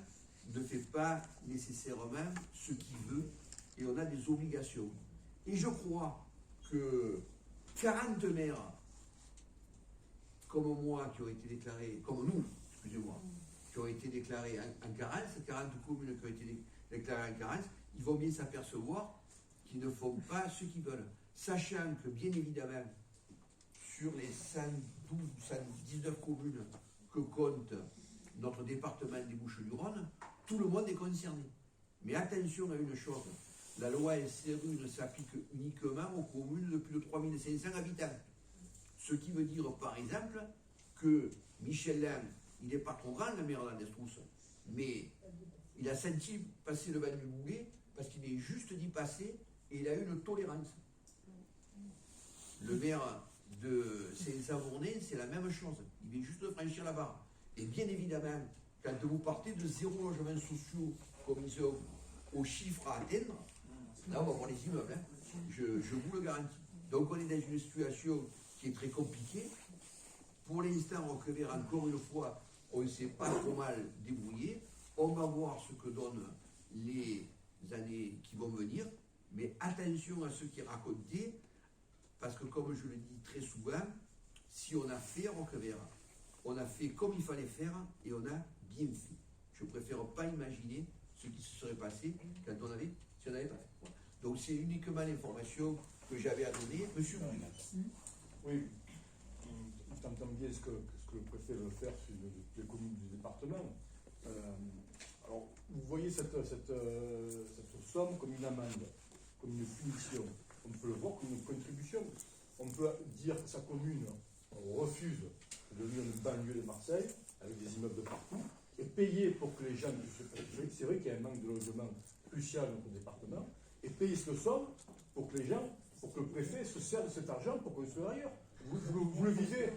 ne fait pas nécessairement ce qu'il veut et on a des obligations. Et je crois que 40 maires comme moi qui ont été déclarés, comme nous, excusez-moi, qui ont été déclarés en carence, 40 communes qui ont été déclarées en carence, ils vont bien s'apercevoir qu'ils ne font pas ce qu'ils veulent. Sachant que, bien évidemment, sur les 112, 119 communes que compte notre département des Bouches-du-Rhône, tout le monde est concerné. Mais attention à une chose, la loi SRU ne s'applique uniquement aux communes de plus de 3500 habitants. Ce qui veut dire, par exemple, que Michel Lin, il n'est pas trop grand, le maire d'Andestrous, mais il a senti passer le vent du boulet parce qu'il est juste d'y passer et il a eu une tolérance. Le maire de Saint-Savournay, c'est la même chose. Il vient juste de franchir la barre. Et bien évidemment, quand vous partez de 0 logements sociaux comme ils ont aux chiffres à atteindre, là on va voir les immeubles, hein. Je vous le garantis. Donc on est dans une situation qui est très compliquée. Pour l'instant, Roquevert, encore une fois, on ne s'est pas trop mal débrouillé. On va voir ce que donnent les années qui vont venir. Mais attention à ce qui est raconté, parce que comme je le dis très souvent, si on a fait Roquevert, on a fait comme il fallait faire et on a bien fait. Je ne préfère pas imaginer ce qui se serait passé quand si on n'avait pas fait. Donc c'est uniquement l'information que j'avais à donner. Monsieur Bouillon. Oui, il entend bien ce que le préfet veut faire sur les communes du département. Alors, vous voyez cette somme comme une amende, comme une punition. On peut le voir comme une contribution. On peut dire que sa commune refuse de devenir une banlieue de Marseille, avec des immeubles de partout, et payer pour que les gens c'est vrai qu'il y a un manque de logement crucial dans notre département, et payer cette somme pour que les gens, pour que le préfet se serve de cet argent pour construire ailleurs. Vous le vivez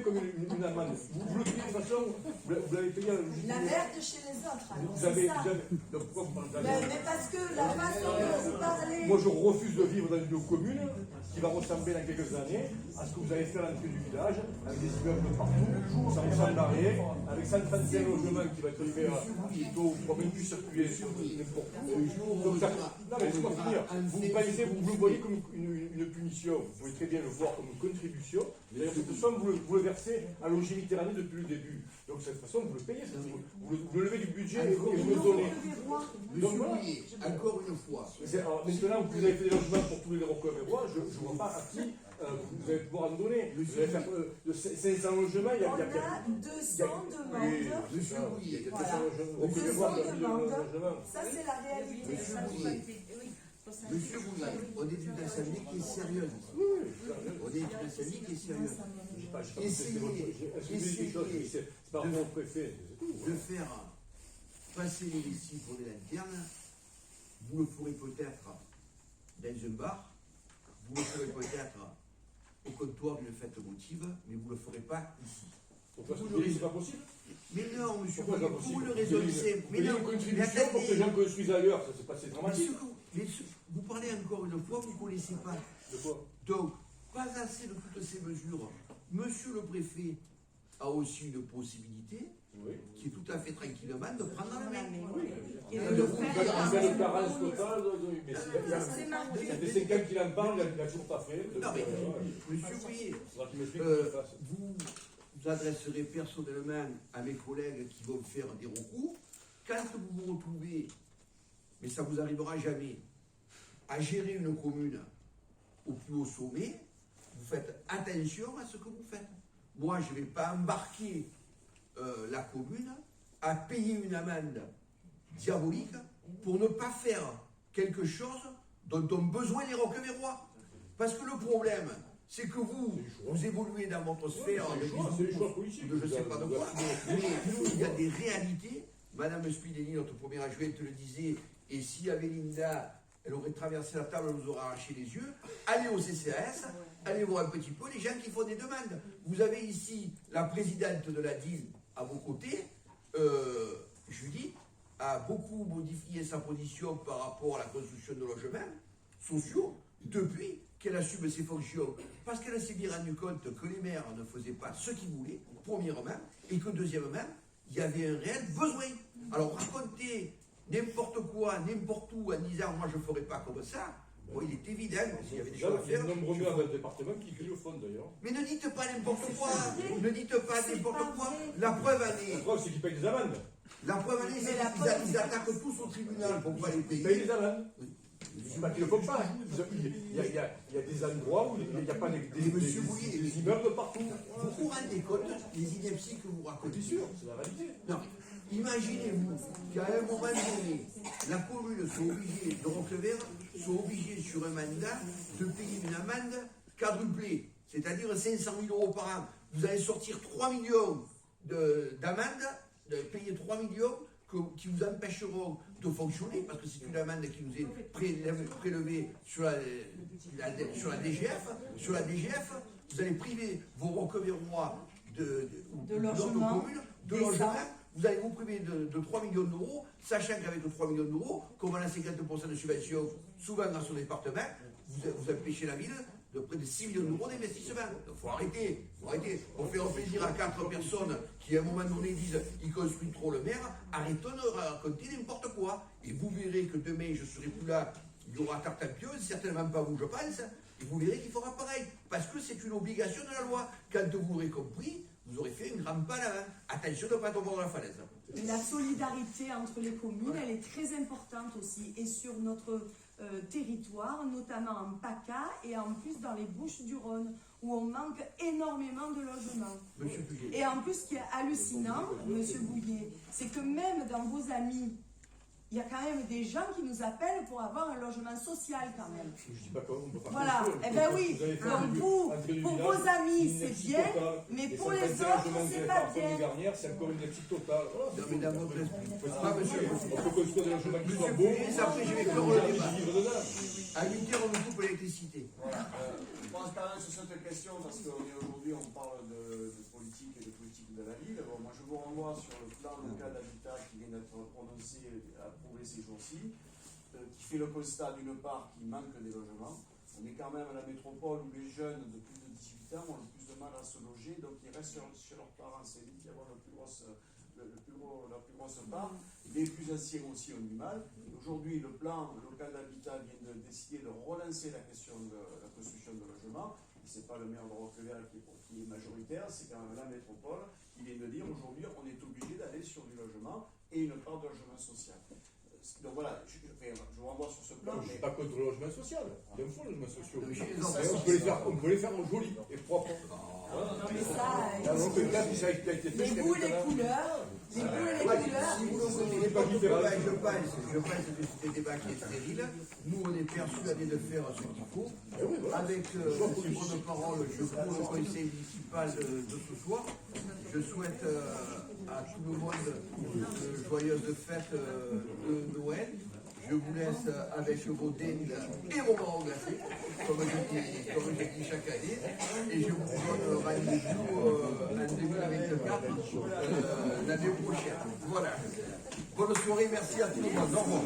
comme une amende. Vous le vivez de toute façon, vous l'avez payé à la merde chez les autres. Alors, vous avez, ça. donc pourquoi vous parlez de la merde? Mais parce que la façon dont vous parlez. Moi, je refuse de vivre dans une commune qui va ressembler dans quelques années à ce que vous avez fait à l'entrée du village, avec des immeubles de partout, sans d'arrêt, avec 131 logements qui va être livré à Quito, pour même plus circuler sur n'importe où. Donc, ça, non, mais laissez-moi finir. Vous le voyez comme une punition. Vous pouvez très bien le voir comme une contribution. D'ailleurs, cette somme, vous le versez à l'ONG Méditerranée depuis le début. Donc, de cette façon, vous le payez. Vous le levez du budget et vous le donnez. Donc, voilà. Encore une fois. Alors, maintenant, vous avez fait des logements pour tous les Roquevérois, je ne vois pas à qui vous allez pouvoir en donner. Vous allez faire 500 logements, il y a... On a 200 demandes. Monsieur Bouillet, il y a 200 demandes. Ça, c'est la réalité. Monsieur Bouillet, on est une assemblée qui est sérieuse. On est une assemblée qui est sérieuse. Essayez de faire passer les vessies pour des lanternes. Vous le ferez peut-être dans un bar, vous le ferez peut-être au comptoir d'une fête motive, mais vous ne le ferez pas ici. Pourquoi c'est pas possible? Mais non, monsieur, pour une raison simple. Mais non, une contribution pour que les gens construisent ailleurs, ça c'est pas dramatique. Mais vous parlez encore une fois, vous ne connaissez pas. De quoi? Donc, pas assez de toutes ces mesures. Monsieur le préfet a aussi une possibilité, qui est tout à fait tranquillement, de prendre la main. Et de le faire. Une carence totale, ça fait 5 ans qu'il en parle, il n'a toujours pas fait. Non, mais, monsieur Bouillet, vous adresserez personnellement à mes collègues qui vont faire des recours. Quand vous vous retrouvez, mais ça ne vous arrivera jamais, à gérer une commune au plus haut sommet, vous faites attention à ce que vous faites. Moi, je ne vais pas embarquer la commune à payer une amende diabolique pour ne pas faire quelque chose dont ont besoin les Roquevérois. Parce que le problème, c'est que vous évoluez dans votre sphère de je ne sais pas de quoi, mais nous, il y a des réalités. Madame Spinelli, notre première adjointe, le disait, et s'il y avait Linda, elle aurait traversé la table, elle nous aurait arraché les yeux. Allez au CCAS, allez voir un petit peu les gens qui font des demandes. Vous avez ici la présidente de la DIL à vos côtés, Judith, a beaucoup modifié sa position par rapport à la construction de logements sociaux depuis qu'elle assume ses fonctions. Parce qu'elle s'est bien rendue compte que les maires ne faisaient pas ce qu'ils voulaient, premièrement, et que deuxièmement, il y avait un réel besoin. Alors raconter n'importe quoi, n'importe où, en disant moi je ne ferai pas comme ça, bon, il est évident que s'il y avait des choses à Il y a faire. de nombreux maires dans le département qui crient au fond d'ailleurs. Mais ne dites pas n'importe quoi, ne dites pas n'importe quoi. La preuve en La est, preuve, c'est qu'ils payent des amendes. la preuve en est, c'est qu'ils attaquent tous au tribunal pour ne pas les Ils payent payer. des amendes. Je ne pas qu'ils le font pas. Il y a des endroits où il n'y a pas des immeubles partout. Vous vous rendez compte des inepties que vous racontez? Bien sûr, c'est la réalité. Non. Imaginez-vous qu'à un moment donné, la commune soit obligée de Roquevert, soit obligée sur un mandat de payer une amende quadruplée, c'est-à-dire 500 000 € par an. Vous allez sortir 3 millions d'amendes, de payer 3 millions qui vous empêcheront de fonctionner, parce que c'est une amende qui vous est prélevée sur la DGF. Sur la DGF, vous allez priver vos Roquevertois de logement, de logement. Vous allez vous priver de 3 millions d'euros, sachant qu'avec 3 millions d'euros, comme on a 50% de subvention, souvent dans son département, vous empêchez la ville de près de 6 millions d'euros d'investissement. Il faut arrêter, On fait plaisir à 4 personnes qui à un moment donné disent ils construisent trop le maire, arrêtons de raconter n'importe quoi. Et vous verrez que demain je ne serai plus là, il y aura Tartampion, certainement pas vous je pense, et vous verrez qu'il fera pareil. Parce que c'est une obligation de la loi. Quand vous aurez compris, vous aurez fait une grande pas là. Attention de ne pas tomber dans la falaise. Et la solidarité entre les communes, elle est très importante aussi. Et sur notre territoire, notamment en PACA et en plus dans les Bouches-du-Rhône, où on manque énormément de logements. Et en plus, ce qui est hallucinant, Monsieur Bouillet, c'est que même dans vos amis, il y a quand même des gens qui nous appellent pour avoir un logement social quand même. Je ne dis pas comment on peut faire. Voilà, eh bien oui, donc vous, pour vos amis, c'est bien, mais pour les autres, c'est pas bien. C'est encore une petite totale. Non, mais dans votre esprit. On peut construire des logements qui soient beaux. Après, je vais clore le débat. À 8 heures, on nous coupe l'électricité. Je pense quand même sur cette question, parce qu'aujourd'hui on parle de politique et de politique de la ville. Bon, moi je vous renvoie sur le plan local d'habitat qui vient d'être prononcé, approuvé ces jours-ci, qui fait le constat d'une part qu'il manque des logements. On est quand même à la métropole où les jeunes de plus de 18 ans ont le plus de mal à se loger, donc ils restent chez leurs parents. C'est eux qui ont la plus grosse part. Les plus anciens aussi ont du mal. Aujourd'hui, le plan local d'habitat vient de décider de relancer la question de la construction de logements. Ce n'est pas le maire de Roquevert qui est majoritaire, c'est quand même la métropole qui vient de dire aujourd'hui on est obligé d'aller sur du logement et une part de logement social. Donc voilà, je vous renvoie sur ce plan. Je ne suis pas contre le logement social. Il y a le logement social. Mais on peut les faire en joli et propre. Non, mais ça, les goûts, les couleurs, Si vous le voulez, je pense que c'est un débat qui est stérile. Nous, on est persuadés de faire ce qu'il faut. Avec votre parole, je cours le conseil municipal de ce soir. Je souhaite à tout le monde de joyeuses fêtes de Noël. Je vous laisse avec vos dindes et vos marrons glacés, comme je dis chaque année. Et je vous donne rendez-vous en 2024, l'année prochaine. Voilà. Bonne soirée, merci à tout le monde. Au revoir.